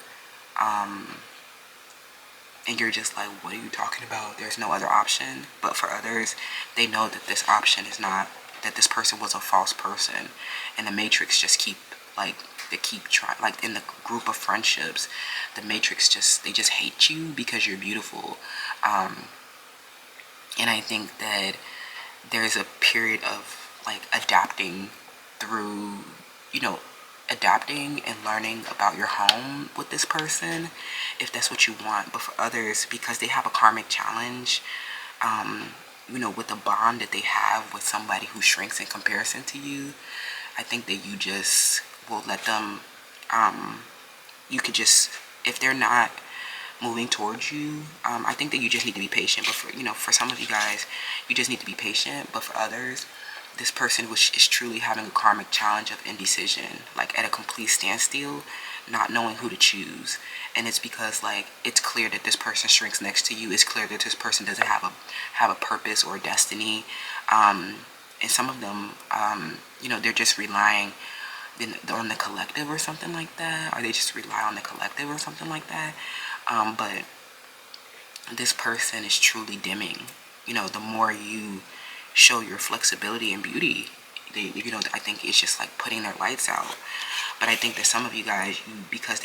Speaker 1: and you're just like, what are you talking about? There's no other option. But for others, they know that this option is not, that this person was a false person. And the matrix just keep, like, they keep trying, like in the group of friendships, the matrix they just hate you because you're beautiful. And I think that there's a period of like adapting through, adapting and learning about your home with this person, if that's what you want. But for others, because they have a karmic challenge, with the bond that they have with somebody who shrinks in comparison to you, I think that you just will let them, you could just, if they're not moving towards you, I think that you just need to be patient. But for some of you guys, you just need to be patient. But for others, this person is truly having a karmic challenge of indecision, like at a complete standstill, not knowing who to choose. And it's because, like, it's clear that this person shrinks next to you. It's clear that this person doesn't have a purpose or a destiny. And some of them, they're just relying on the collective or something like that, or they just rely on the collective or something like that. But this person is truly dimming. The more you show your flexibility and beauty, I think it's just like putting their lights out. But I think that some of you guys, because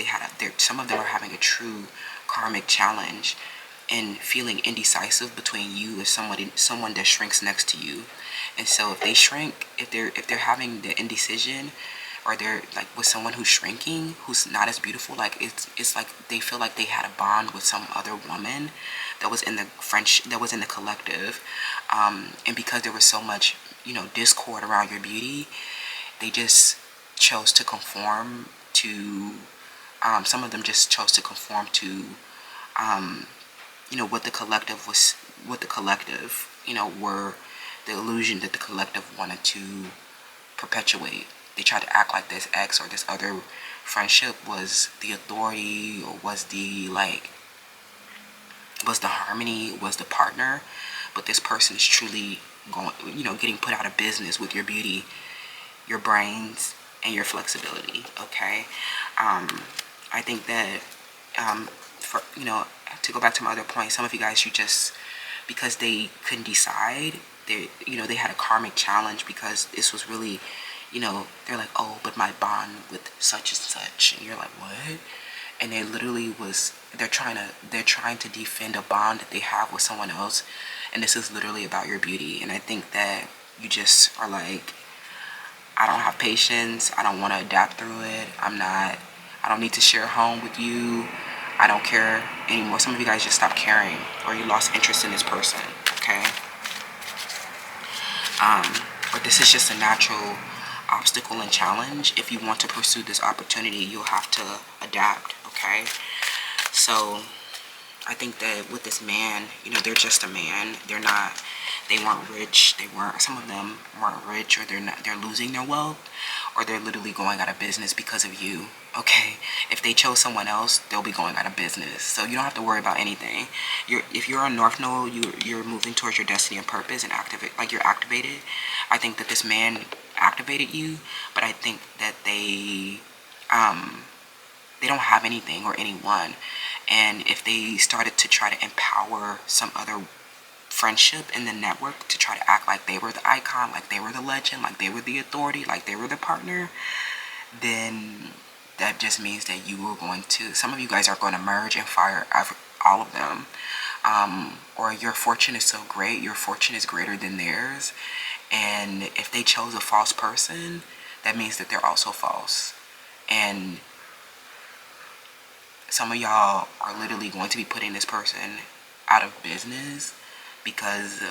Speaker 1: some of them are having a true karmic challenge and feeling indecisive between you and someone that shrinks next to you. And so if they shrink, if they're having the indecision, or they're like with someone who's shrinking, who's not as beautiful, like it's like they feel like they had a bond with some other woman that was in the collective, and because there was so much discord around your beauty, they just chose to conform to, some of them just chose to conform to, what the collective were, the illusion that the collective wanted to perpetuate. They tried to act like this ex or this other friendship was the authority, or was the harmony, was the partner. But this person is truly getting put out of business with your beauty, your brains, and your flexibility. Okay. I think that, to go back to my other point, some of you guys, you just, because they couldn't decide, they had a karmic challenge, because this was really, they're like, oh, but my bond with such and such, and you're like, what? And they literally they're trying to defend a bond that they have with someone else, and this is literally about your beauty. And I think that you just are like, I don't have patience, I don't want to adapt through it, I don't need to share a home with you, I don't care anymore. Some of you guys just stopped caring, or you lost interest in this person, okay? But this is just a natural obstacle and challenge. If you want to pursue this opportunity, you'll have to adapt, okay? So I think that with this man, they're just a man. They weren't rich. Some of them weren't rich, or they're losing their wealth, or they're literally going out of business because of you, okay? If they chose someone else, they'll be going out of business. So you don't have to worry about anything. If you're on North Node, you're moving towards your destiny and purpose, and you're activated. I think that this man activated you, but I think that they don't have anything or anyone. And if they started to try to empower some other friendship in the network to try to act like they were the icon, like they were the legend, like they were the authority, like they were the partner, then that just means that some of you guys are going to merge and fire all of them. Or your fortune is so great, your fortune is greater than theirs. And if they chose a false person, that means that they're also false. And some of y'all are literally going to be putting this person out of business because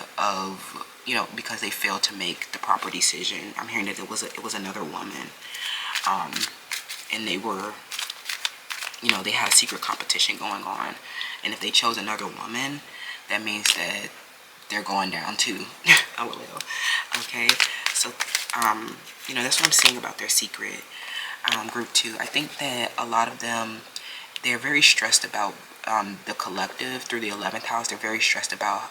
Speaker 1: they failed to make the proper decision. I'm hearing that it was another woman, and they were, they had a secret competition going on. And if they chose another woman, that means that they're going down too. Oh, well, okay. So, that's what I'm seeing about their secret group too. I think that a lot of them, they're very stressed about the collective through the 11th house. They're very stressed about,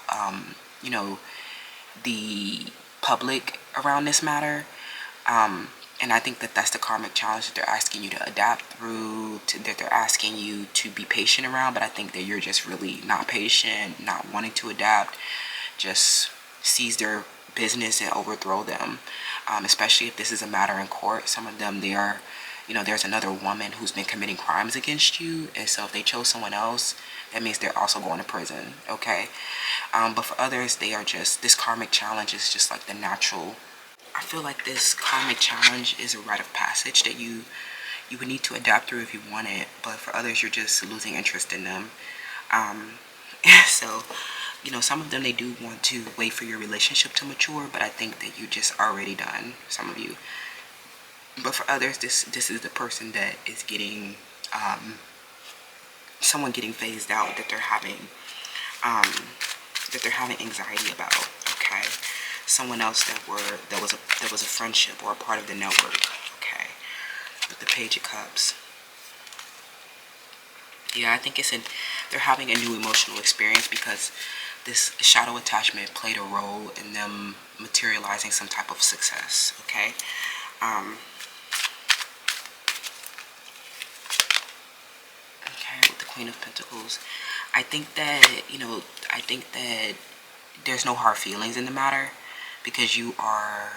Speaker 1: you know, the public around this matter. And I think that that's the karmic challenge that they're asking you to adapt through, that they're asking you to be patient around. But I think that you're just really not patient, not wanting to adapt, just seize their business and overthrow them. Especially if this is a matter in court. Some of them, they are, you know, there's another woman who's been committing crimes against you. And so if they chose someone else, that means they're also going to prison, okay? But for others, they are just, this karmic challenge is just like the natural. I feel like this karmic challenge is a rite of passage that you would need to adapt through if you want it. But for others, you're just losing interest in them. So, you know, some of them, they do want to wait for your relationship to mature, but I think that you just already done, some of you. But for others, this is the person that is getting, someone getting phased out that they're having anxiety about, okay? Someone else that was a friendship or a part of the network, okay? With the Page of Cups. Yeah, I think they're having a new emotional experience because this shadow attachment played a role in them materializing some type of success, okay? Okay, with the Queen of Pentacles. I think that, you know, there's no hard feelings in the matter because you are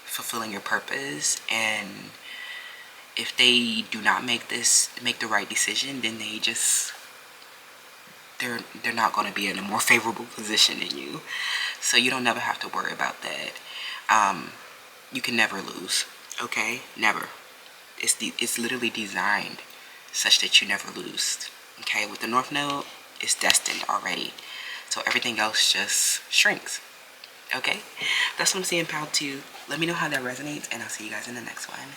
Speaker 1: fulfilling your purpose, and if they do not make the right decision, then they're not going to be in a more favorable position than you. So you don't never have to worry about that. You can never lose, okay? Never. It's literally designed such that you never lose, okay? With the North Node, it's destined already. So everything else just shrinks, okay? That's what I'm seeing, pal, too. Let me know how that resonates, and I'll see you guys in the next one.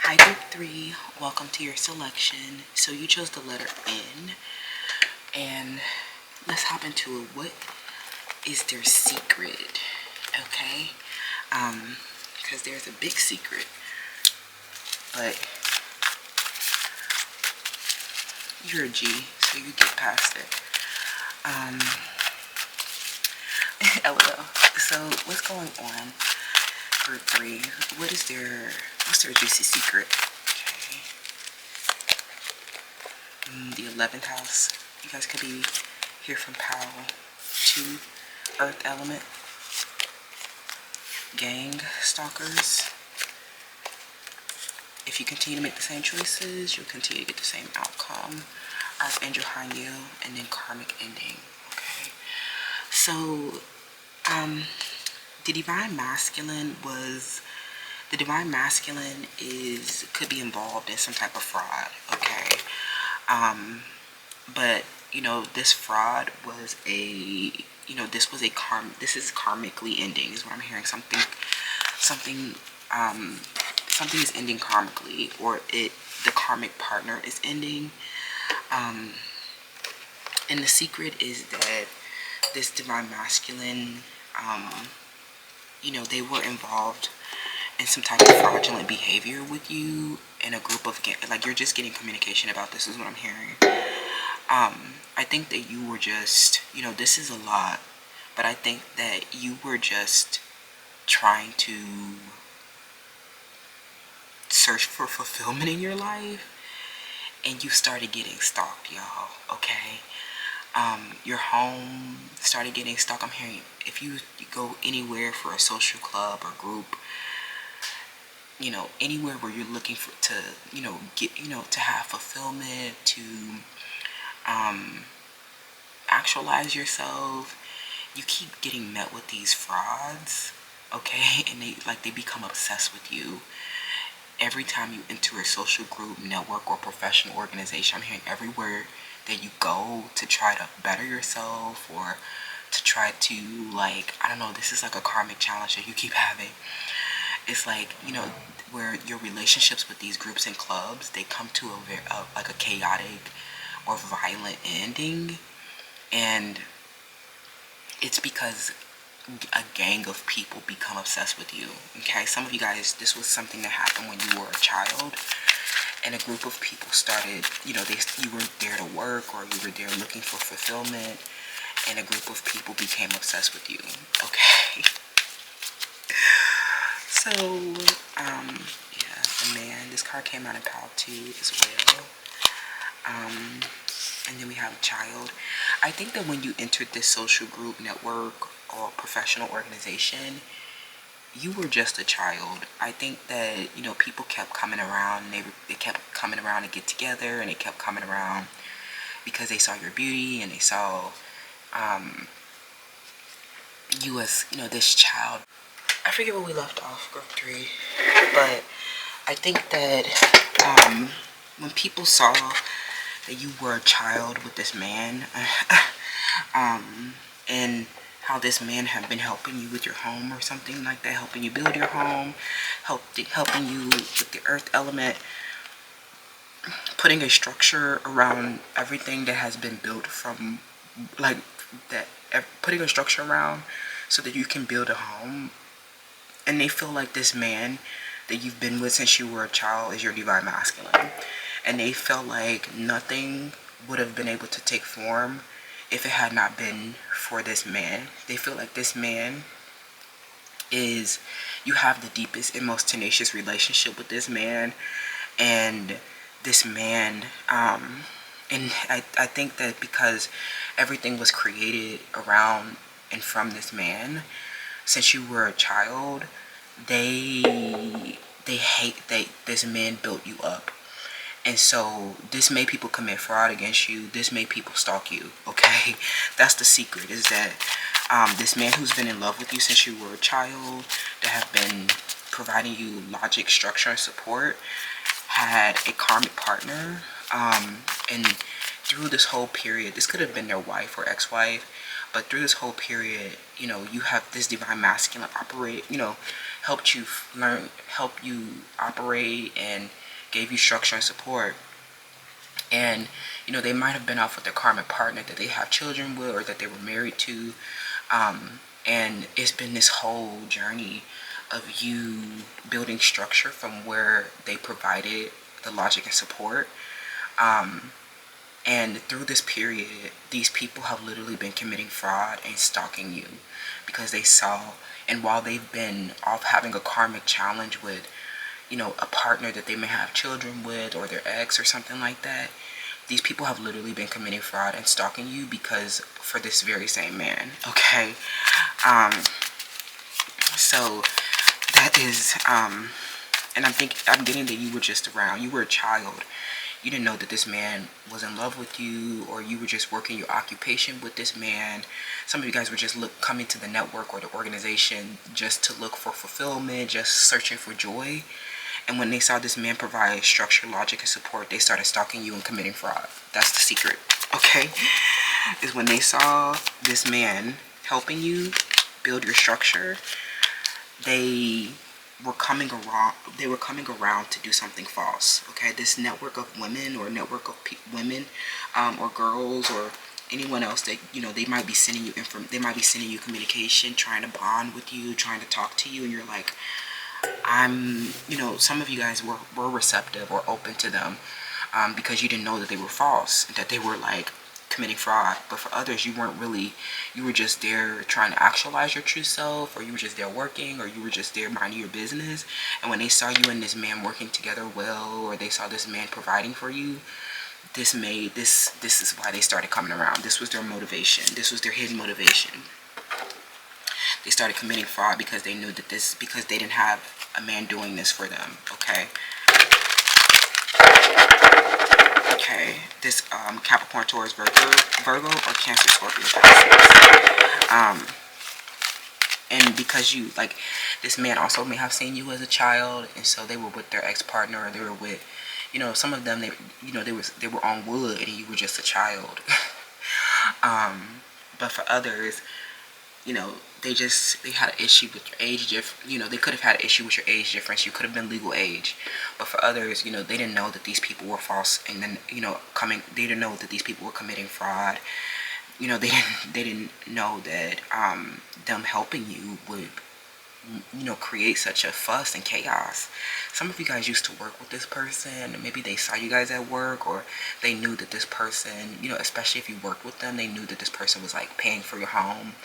Speaker 1: Hi, group 3. Welcome to your selection. So you chose the letter N, and let's hop into it. What is their secret, okay? Because there's a big secret, but you're a G, so you get past it. LOL. So what's going on, group 3? What's their juicy secret? Okay. The 11th house. You guys could be here from Power 2, Earth element. Gang stalkers. If you continue to make the same choices, you'll continue to get the same outcome. Archangel Haniel, and then karmic ending. Okay. So, the divine masculine could be involved in some type of fraud. Okay. But you know, this fraud was this is karmically ending, is what I'm hearing. Something is ending karmically, or the karmic partner is ending. And the secret is that this divine masculine, you know, they were involved in some type of fraudulent behavior with you in a group of, like, you're just getting communication about this, is what I'm hearing. I think that you were just, you know, this is a lot, but I think that you were just trying to search for fulfillment in your life, and you started getting stalked, y'all, okay? Your home started getting stalked. I'm hearing if you go anywhere for a social club or group, you know, anywhere where you're looking to have fulfillment, to actualize yourself, you keep getting met with these frauds, okay? And they become obsessed with you. Every time you enter a social group, network, or professional organization, I'm hearing everywhere that you go to try to better yourself, or to try to, like, I don't know, this is like a karmic challenge that you keep having. It's like, you know, where your relationships with these groups and clubs, they come to a chaotic or violent ending, and it's because a gang of people become obsessed with you, okay? Some of you guys, this was something that happened when you were a child, and a group of people started, you were there to work, or you were there looking for fulfillment, and a group of people became obsessed with you. Okay. So, yeah, the man, this card came out in pile 2 as well. And then we have a child. I think that when you entered this social group, network, or professional organization, you were just a child. I think that, people kept coming around. They kept coming around to get together, and they kept coming around because they saw your beauty, and they saw you as, this child. I forget where we left off, group 3, but I think that when people saw that you were a child with this man, and how this man had been helping you with your home or something like that, helping you build your home, helping you with the earth element, putting a structure around everything that has been built from, like, that, putting a structure around so that you can build a home. And they feel like this man that you've been with since you were a child is your divine masculine. And they feel like nothing would have been able to take form if it had not been for this man. They feel like this man is, you have the deepest and most tenacious relationship with this man. And this man, and I think that because everything was created around and from this man, since you were a child, they hate that this man built you up. And so this made people commit fraud against you. This made people stalk you. Okay, that's the secret, is that this man who's been in love with you since you were a child, that have been providing you logic, structure, and support, had a karmic partner. And through this whole period, this could have been their wife or ex-wife, but through this whole period, you have this divine masculine operate, helped you learn, help you operate, and gave you structure and support. And they might have been off with their karmic partner that they have children with, or that they were married to, and it's been this whole journey of you building structure from where they provided the logic and support. And through this period, these people have literally been committing fraud and stalking you because they saw, and while they've been off having a karmic challenge with, a partner that they may have children with, or their ex or something like that, these people have literally been committing fraud and stalking you because for this very same man. Okay. So that is, and I'm getting that you were just around, you were a child. You didn't know that this man was in love with you, or you were just working your occupation with this man. Some of you guys were just coming to the network or the organization just to look for fulfillment, just searching for joy. And when they saw this man provide structure, logic, and support, they started stalking you and committing fraud. That's the secret, okay? Is when they saw this man helping you build your structure, they were coming around to do something false. Okay, this network of women, or network of women, or girls, or anyone else that they might be sending you they might be sending you communication, trying to bond with you, trying to talk to you, and you're like, some of you guys were receptive or open to them, because you didn't know that they were false, that they were like committing fraud. But for others, you weren't really, you were just there trying to actualize your true self, or you were just there working, or you were just there minding your business. And when they saw you and this man working together well, or they saw this man providing for you, this is why they started coming around. This was their motivation. This was their hidden motivation. They started committing fraud because they knew that because they didn't have a man doing this for them. Okay. Okay, this Capricorn, Taurus, Virgo, or Cancer, Scorpio, Pisces. And because you, like, this man also may have seen you as a child, and so they were with their ex-partner, or they were with, some of them, they were on wood, and you were just a child. But for others, they had an issue with your age they could have had an issue with your age difference. You could have been legal age. But for others, they didn't know that these people were false, and then, they didn't know that these people were committing fraud. They didn't know that them helping you would create such a fuss and chaos. Some of you guys used to work with this person. Maybe they saw you guys at work, or they knew that this person, especially if you worked with them, they knew that this person was like paying for your home,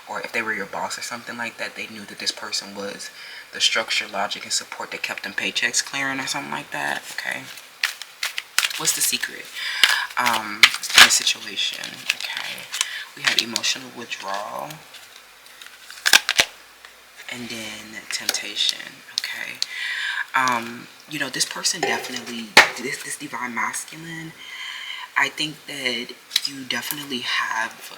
Speaker 1: or if they were your boss or something like that, they knew that this person was the structure, logic, and support that kept them paychecks clearing or something like that. Okay, what's the secret in this situation? Okay, we have emotional withdrawal, and then temptation. Okay, this person definitely, this divine masculine, I think that you definitely have,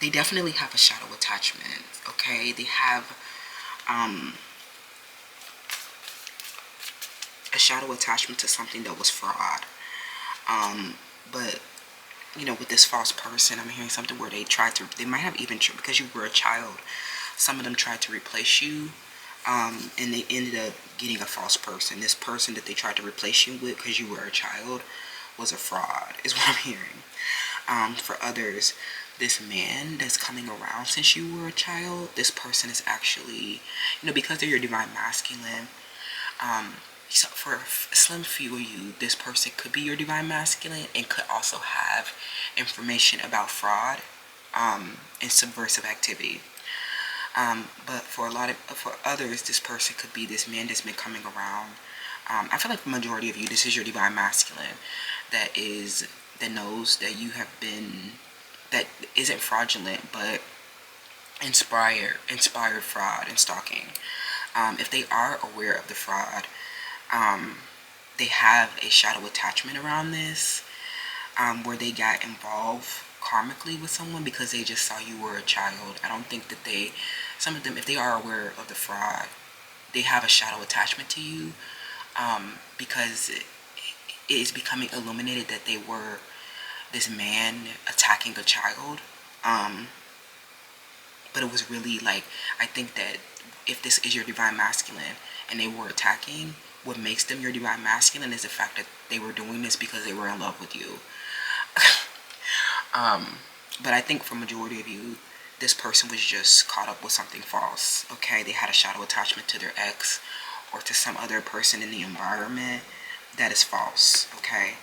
Speaker 1: they definitely have a shadow attachment. Okay, they have a shadow attachment to something that was fraud. But with this false person, I'm hearing something where they might have even, because you were a child, some of them tried to replace you, and they ended up getting a false person. This person that they tried to replace you with because you were a child was a fraud, is what I'm hearing. For others, this man that's coming around since you were a child, this person is actually, because they're your divine masculine, so for a slim few of you, this person could be your divine masculine and could also have information about fraud and subversive activity. But for others, this person could be this man that's been coming around. I feel like the majority of you, this is your divine masculine that knows that you have been, that isn't fraudulent, but inspired fraud and stalking. If they are aware of the fraud, they have a shadow attachment around this, where they got involved karmically with someone because they just saw you were a child. I don't think that some of them, if they are aware of the fraud, they have a shadow attachment to you, because it is becoming illuminated that they were this man attacking a child. But it was really like, I think that if this is your divine masculine and they were attacking, what makes them your divine masculine is the fact that they were doing this because they were in love with you. But I think for majority of you, this person was just caught up with something false. Okay, they had a shadow attachment to their ex or to some other person in the environment that is false. Okay,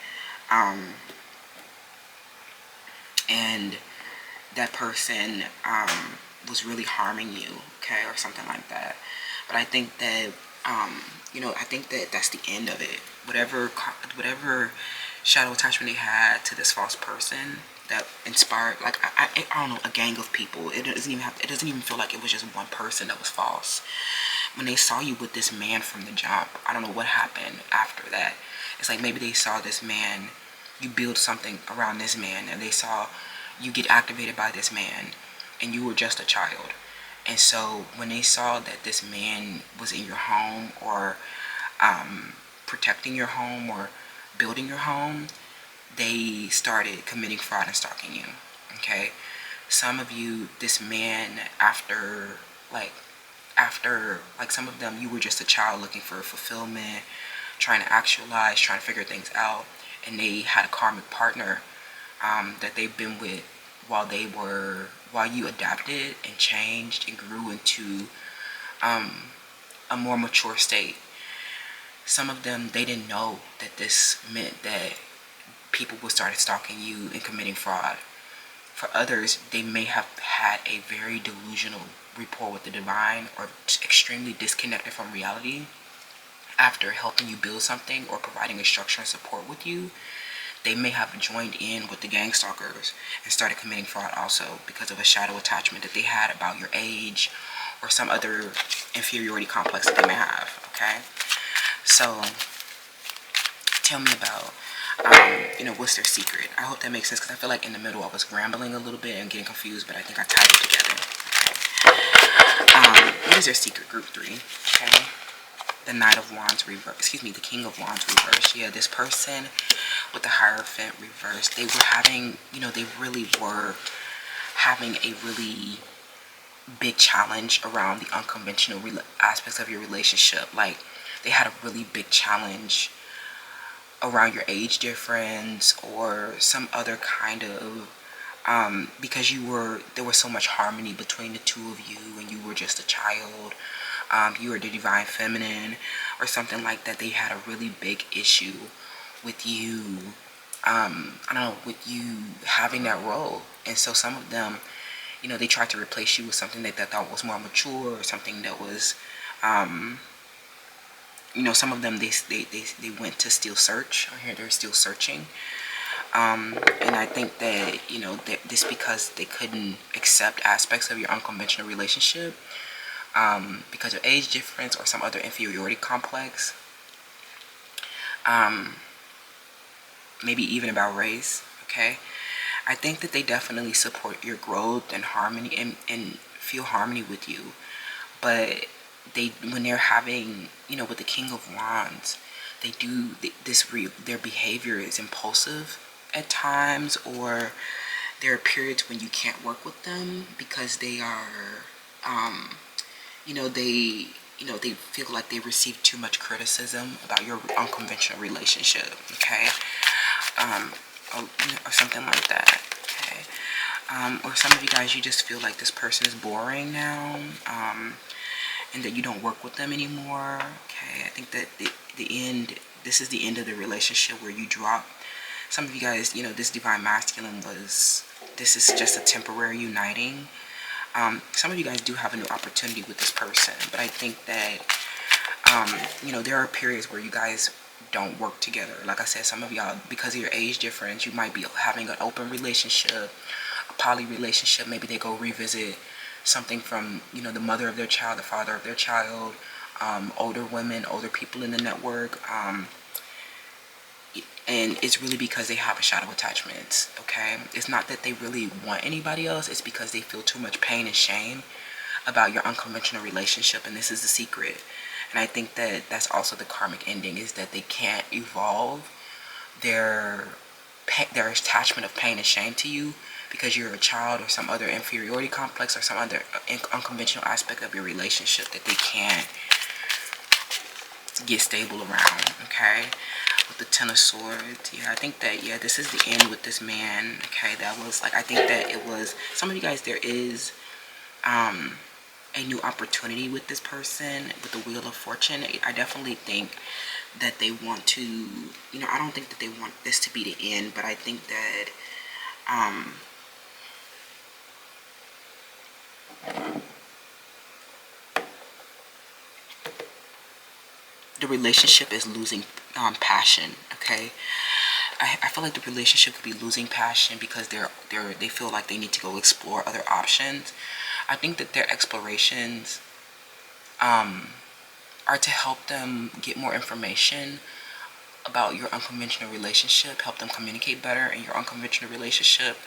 Speaker 1: and that person was really harming you. Okay, or something like that. But I think that I think that that's the end of it. Whatever shadow attachment they had to this false person that inspired, like I don't know, a gang of people. It doesn't even feel like it was just one person that was false. When they saw you with this man from the jump, I don't know what happened after that. It's like maybe they saw this man, you build something around this man, and they saw you get activated by this man, and you were just a child. And so when they saw that this man was in your home, or protecting your home, or building your home, they started committing fraud and stalking you. Okay, some of you, this man, after some of them, you were just a child looking for fulfillment, trying to actualize, trying to figure things out, and they had a karmic partner that they've been with while you adapted and changed and grew into a more mature state. Some of them, they didn't know that this meant that people would start stalking you and committing fraud. For others, they may have had a very delusional rapport with the divine, or extremely disconnected from reality. After helping you build something or providing a structure and support with you, they may have joined in with the gang stalkers and started committing fraud also, because of a shadow attachment that they had about your age or some other inferiority complex that they may have. Okay, so tell me about what's their secret. I hope that makes sense, because I feel like in the middle I was rambling a little bit and getting confused, but I think I tied it together. Okay. What is their secret? Group 3. Okay, the Knight of Wands reverse. Excuse me, the King of Wands reverse. Yeah, this person with the Hierophant reverse, they were having, they really were having a really big challenge around the unconventional aspects of your relationship. Like, they had a really big challenge around your age difference or some other kind of because there was so much harmony between the two of you when you were just a child. You were the divine feminine or something like that. They had a really big issue with you, I don't know, with you having that role. And so some of them, they tried to replace you with something that they thought was more mature or something that was, some of them, they went to still search. I hear they're still searching. And I think that, this because they couldn't accept aspects of your unconventional relationship, because of age difference or some other inferiority complex, maybe even about race, okay? I think that they definitely support your growth and harmony and feel harmony with you. But when they're having, with the King of Wands, they do their behavior is impulsive at times, or there are periods when you can't work with them because they are, they feel like they receive too much criticism about your unconventional relationship, okay? Or something like that, okay? Or some of you guys, you just feel like this person is boring now, and that you don't work with them anymore, okay? I think that this is the end of the relationship where you drop. Some of you guys, this divine masculine this is just a temporary uniting. Some of you guys do have a new opportunity with this person, but I think that, there are periods where you guys don't work together. Like I said, some of y'all, because of your age difference, you might be having an open relationship, a poly relationship. Maybe they go revisit something from, the mother of their child, the father of their child, older women, older people in the network. And it's really because they have a shadow attachments, okay? It's not that they really want anybody else. It's because they feel too much pain and shame about your unconventional relationship, and this is the secret. And I think that that's also the karmic ending, is that they can't evolve their attachment of pain and shame to you because you're a child or some other inferiority complex or some other unconventional aspect of your relationship that they can't get stable around, okay? With the Ten of Swords, yeah, I think that, yeah, this is the end with this man, okay? That was like, I think that it was, some of you guys, there is a new opportunity with this person, with the Wheel of Fortune. I definitely think that they want to, I don't think that they want this to be the end, but I think that the relationship is losing passion, okay? I feel like the relationship could be losing passion because they feel like they need to go explore other options. I think that their explorations are to help them get more information about your unconventional relationship, help them communicate better in your unconventional relationship.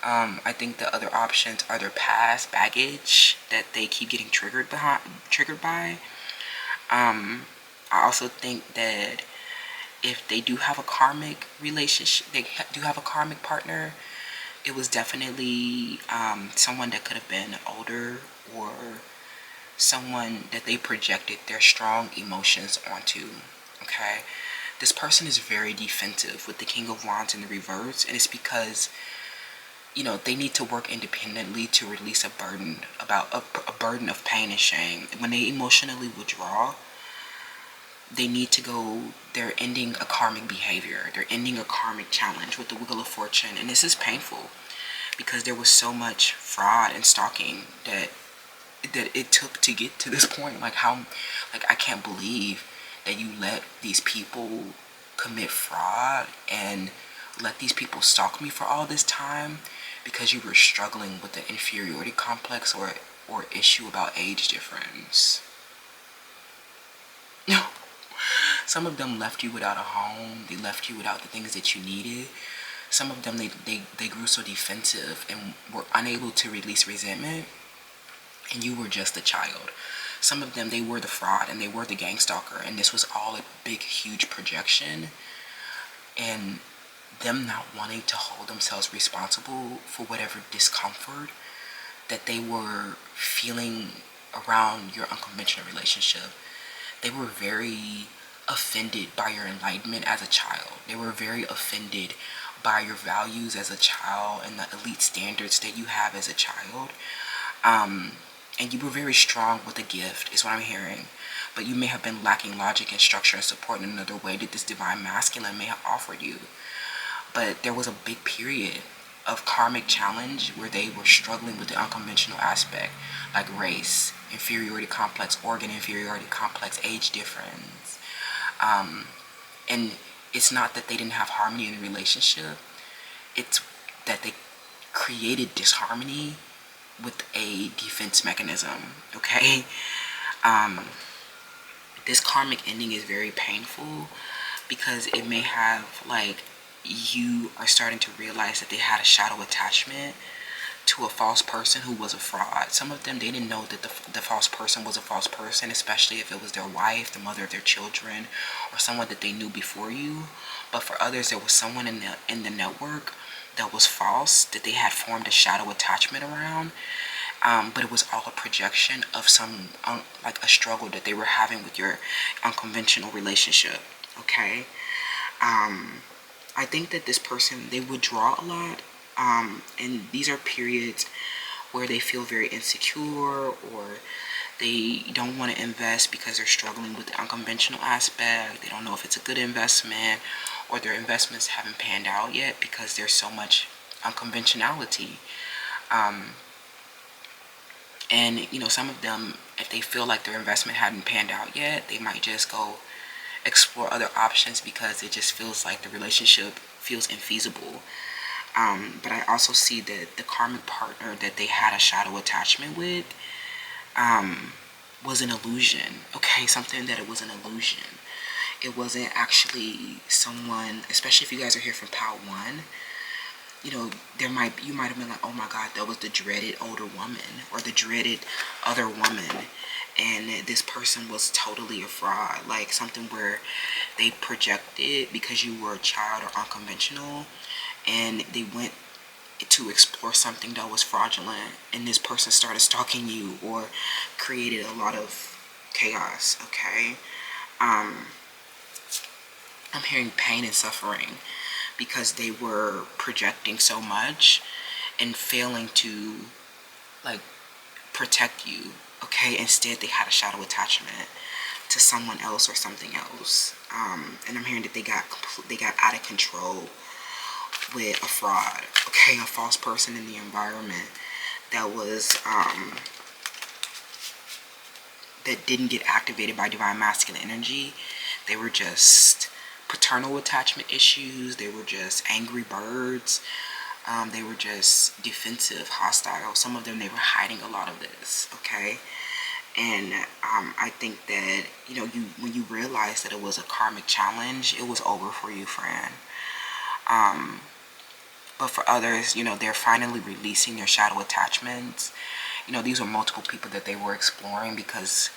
Speaker 1: I think the other options are their past baggage that they keep getting triggered by. I also think that if they do have a karmic relationship, they do have a karmic partner, it was definitely someone that could have been older, or someone that they projected their strong emotions onto, okay? This person is very defensive with the King of Wands in the reverse, and it's because, they need to work independently to release a burden of pain and shame. When they emotionally withdraw, they need to go, they're ending a karmic behavior. They're ending a karmic challenge with the Wheel of Fortune. And this is painful because there was so much fraud and stalking that it took to get to this point. Like I can't believe that you let these people commit fraud and let these people stalk me for all this time because you were struggling with the inferiority complex or issue about age difference. No. Some of them left you without a home. They left you without the things that you needed. Some of them, they grew so defensive and were unable to release resentment, and you were just a child. Some of them, they were the fraud and they were the gang stalker, and this was all a big, huge projection, and them not wanting to hold themselves responsible for whatever discomfort that they were feeling around your unconventional relationship. They were very offended by your enlightenment as a child. They were very offended by your values as a child and the elite standards that you have as a child. And you were very strong with a gift, is what I'm hearing. But you may have been lacking logic and structure and support in another way that this divine masculine may have offered you. But there was a big period of karmic challenge where they were struggling with the unconventional aspect, like race, inferiority complex, organ inferiority complex, age difference. And it's not that they didn't have harmony in the relationship, it's that they created disharmony with a defense mechanism, okay? This karmic ending is very painful because it may have, like, you are starting to realize that they had a shadow attachment to a false person who was a fraud. Some of them, they didn't know that the false person was a false person, especially if it was their wife, the mother of their children, or someone that they knew before you. But for others, there was someone in the network that was false, that they had formed a shadow attachment around. But it was all a projection of some, like a struggle that they were having with your unconventional relationship, okay? I think that this person, they withdraw a lot. And these are periods where they feel very insecure, or they don't want to invest because they're struggling with the unconventional aspect. They don't know if it's a good investment, or their investments haven't panned out yet because there's so much unconventionality. And, you know, some of them, if they feel like their investment hadn't panned out yet, they might just go explore other options because it just feels like the relationship feels infeasible. But I also see that the karmic partner that they had a shadow attachment with was an illusion, okay? Something that it was an illusion. It wasn't actually someone, especially if you guys are here from Pal 1, you know, you might have been like, oh my God, that was the dreaded older woman or the dreaded other woman. And this person was totally a fraud, like something where they projected because you were a child or unconventional, and they went to explore something that was fraudulent, and this person started stalking you or created a lot of chaos, okay? I'm hearing pain and suffering because they were projecting so much and failing to, like, protect you, okay? Instead, they had a shadow attachment to someone else or something else. And I'm hearing that they got out of control with a fraud, okay? A false person in the environment that was that didn't get activated by divine masculine energy. They were just paternal attachment issues. They were just angry birds. They were just defensive, hostile. Some of them, they were hiding a lot of this, okay? And I think that, you know, when you realize that it was a karmic challenge, it was over for you, friend. But for others, you know, they're finally releasing their shadow attachments. You know, these were multiple people that they were exploring because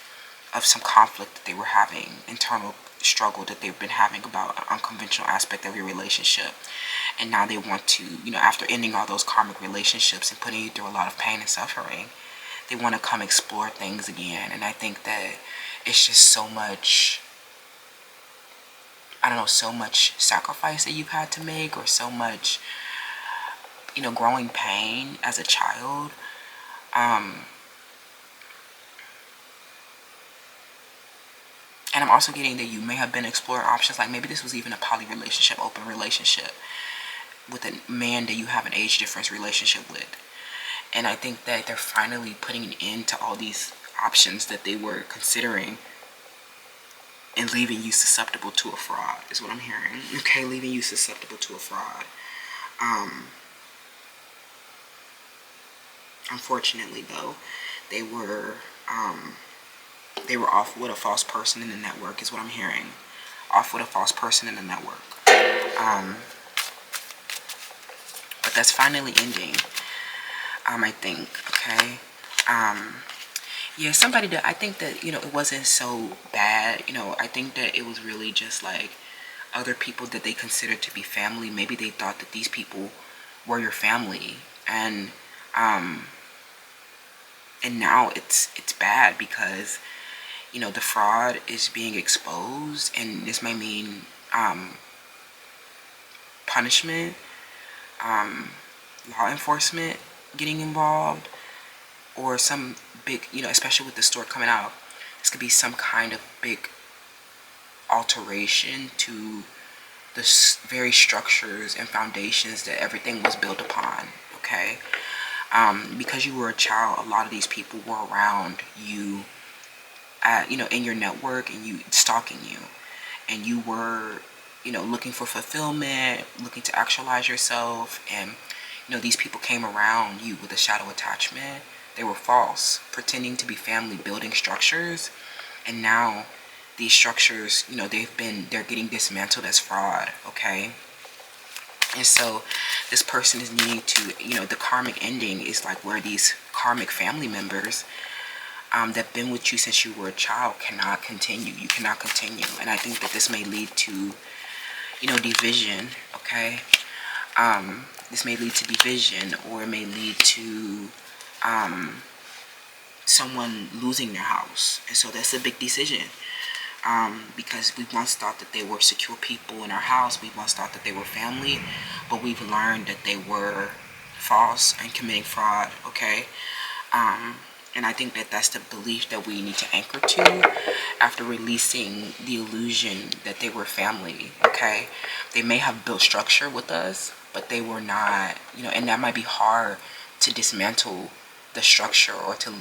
Speaker 1: of some conflict that they were having, internal struggle that they've been having about an unconventional aspect of your relationship. And now they want to, you know, after ending all those karmic relationships and putting you through a lot of pain and suffering, they want to come explore things again. And I think that it's just so much, I don't know, so much sacrifice that you've had to make, or so much, you know, growing pain as a child. And I'm also getting that you may have been exploring options, like maybe this was even a poly relationship, open relationship with a man that you have an age difference relationship with. And I think that they're finally putting an end to all these options that they were considering and leaving you susceptible to a fraud, is what I'm hearing. Okay, leaving you susceptible to a fraud. Unfortunately, though, they were off with a false person in the network, is what I'm hearing. Off with a false person in the network. But that's finally ending, I think, okay? Yeah, somebody that, I think that, you know, it wasn't so bad. You know, I think that it was really just like other people that they considered to be family. Maybe they thought that these people were your family. And now it's bad because the fraud is being exposed, and this may mean punishment, law enforcement getting involved, or some big, especially with the store coming out, this could be some kind of big alteration to the very structures and foundations that everything was built upon, okay? Because you were a child, a lot of these people were around you, in your network, and you stalking you, and you were, looking for fulfillment, looking to actualize yourself, and these people came around you with a shadow attachment. They were false, pretending to be family, building structures, and now these structures, they're getting dismantled as fraud, okay? And so this person is needing to, the karmic ending is like where these karmic family members that been with you since you were a child cannot continue. You cannot continue. And I think that this may lead to, division, okay? This may lead to division, or it may lead to someone losing their house. And so that's a big decision. Because we once thought that they were secure people in our house. We once thought that they were family, but we've learned that they were false and committing fraud, okay? And I think that that's the belief that we need to anchor to after releasing the illusion that they were family, okay? They may have built structure with us, but they were not, and that might be hard to dismantle the structure, or to,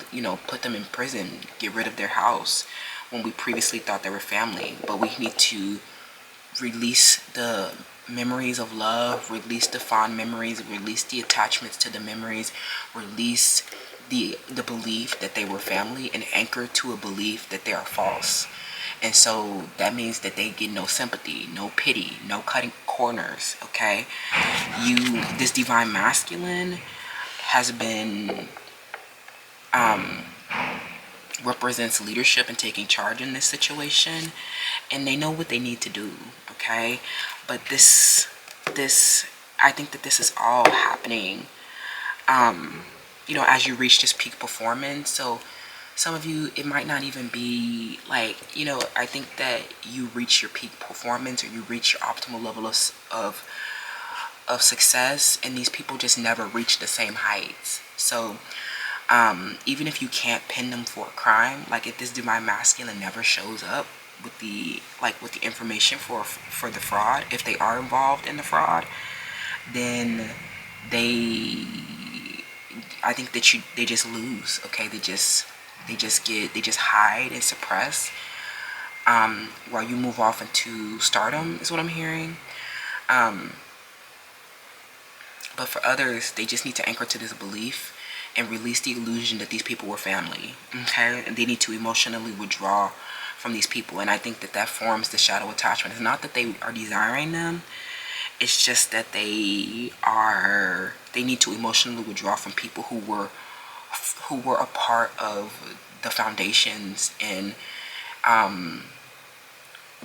Speaker 1: put them in prison, get rid of their house, when we previously thought they were family. But we need to release the memories of love, release the fond memories, release the attachments to the memories, release the belief that they were family, and anchor to a belief that they are false. And so that means that they get no sympathy, no pity, no cutting corners, okay? This divine masculine has been represents leadership and taking charge in this situation, and they know what they need to do, okay? But this I think that this is all happening as you reach this peak performance. So some of you, it might not even be like, I think that you reach your peak performance, or you reach your optimal level of success, and these people just never reach the same heights. So even if you can't pin them for a crime, like if this divine masculine never shows up with the information for the fraud, if they are involved in the fraud, then I think that they just lose, okay? They just hide and suppress while you move off into stardom, is what I'm hearing. But for others, they just need to anchor to this belief and release the illusion that these people were family, okay? And they need to emotionally withdraw from these people. And I think that forms the shadow attachment. It's not that they are desiring them. It's just that they need to emotionally withdraw from people who were a part of the foundations, and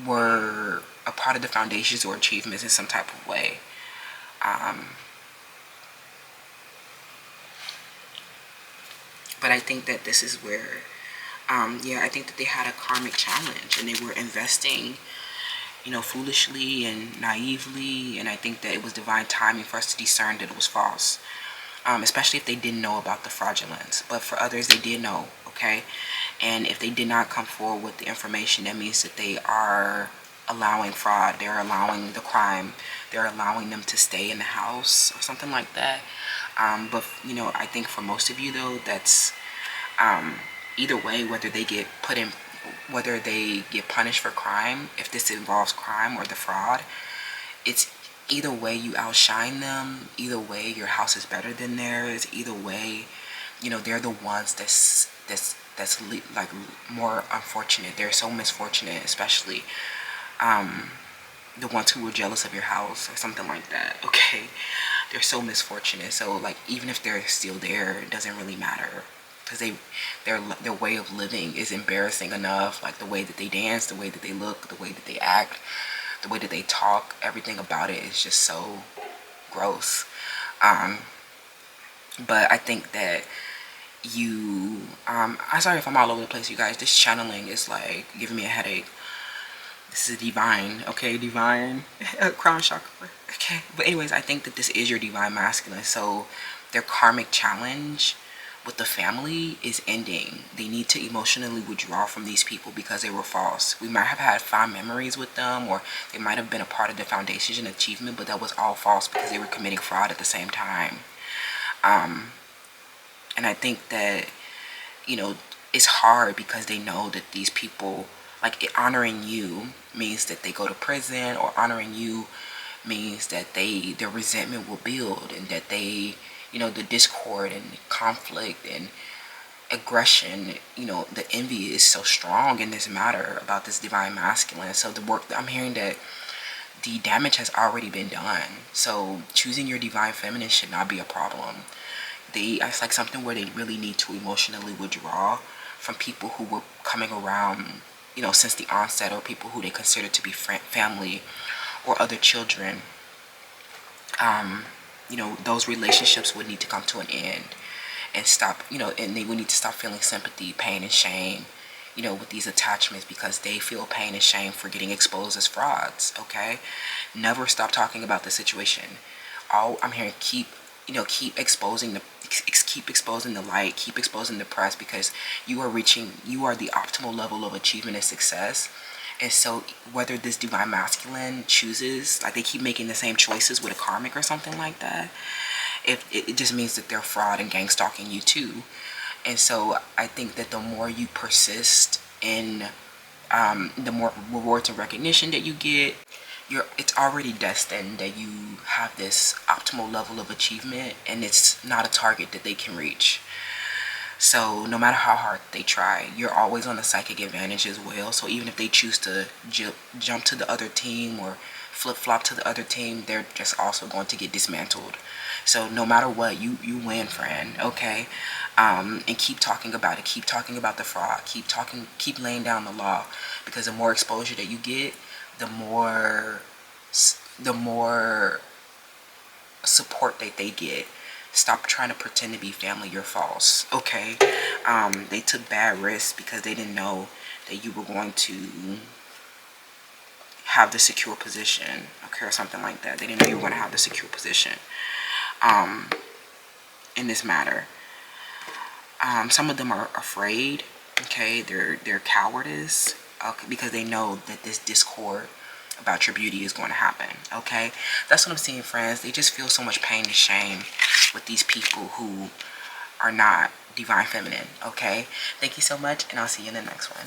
Speaker 1: were a part of the foundations or achievements in some type of way. But I think that this is where, I think that they had a karmic challenge, and they were investing, foolishly and naively. And I think that it was divine timing for us to discern that it was false, especially if they didn't know about the fraudulence. But for others, they did know, okay? And if they did not come forward with the information, that means that they are allowing fraud, they're allowing the crime, they're allowing them to stay in the house or something like that. But I think for most of you though, that's either way, whether they get punished for crime, if this involves crime or the fraud, it's either way you outshine them. Either way, your house is better than theirs. Either way, they're the ones that's like more unfortunate. They're so misfortunate, especially the ones who were jealous of your house or something like that, okay? They're so misfortunate. So like, even if they're still there, it doesn't really matter, because their way of living is embarrassing enough. Like the way that they dance, the way that they look, the way that they act, the way that they talk, everything about it is just so gross. But I think that I'm sorry if I'm all over the place, you guys. This channeling is like giving me a headache. This is divine, okay? Divine crown chakra, okay? But anyways, I think that this is your divine masculine. So their karmic challenge with the family is ending. They need to emotionally withdraw from these people because they were false. We might have had fond memories with them, or they might have been a part of the foundation and achievement, but that was all false because they were committing fraud at the same time. And I think that, you know, it's hard because they know that these people, like, honoring you means that they go to prison, or honoring you means that their resentment will build, and that they, you know, the discord and conflict and aggression, you know, the envy is so strong in this matter about this divine masculine. So the work that I'm hearing, that the damage has already been done. So choosing your divine feminine should not be a problem. It's like something where they really need to emotionally withdraw from people who were coming around, you know, since the onset, or people who they consider to be family or other children. You know, those relationships would need to come to an end and stop, you know, and they would need to stop feeling sympathy, pain, and shame, you know, with these attachments, because they feel pain and shame for getting exposed as frauds, okay? Never stop talking about the situation. All I'm hearing, keep exposing the light, keep exposing the press, because you are the optimal level of achievement and success. And so whether this divine masculine chooses, like, they keep making the same choices with a karmic or something like that, if it just means that they're fraud and gang stalking you too. And so I think that the more you persist in the more rewards and recognition that you get, it's already destined that you have this optimal level of achievement, and it's not a target that they can reach. So no matter how hard they try, you're always on the psychic advantage as well. So even if they choose to jump to the other team, or flip-flop to the other team, they're just also going to get dismantled. So no matter what, you win, friend, okay? And keep talking about it. Keep talking about the fraud. Keep laying down the law, because the more exposure that you get, the more support that they get. Stop trying to pretend to be family. You're false, okay? They took bad risks because they didn't know that you were going to have the secure position, okay, or something like that. They didn't know you were going to have the secure position in this matter. Some of them are afraid, okay? They're cowardice, okay, because they know that this discord about your beauty is going to happen, okay? That's what I'm seeing, friends. They just feel so much pain and shame with these people who are not divine feminine, okay? Thank you so much, and I'll see you in the next one.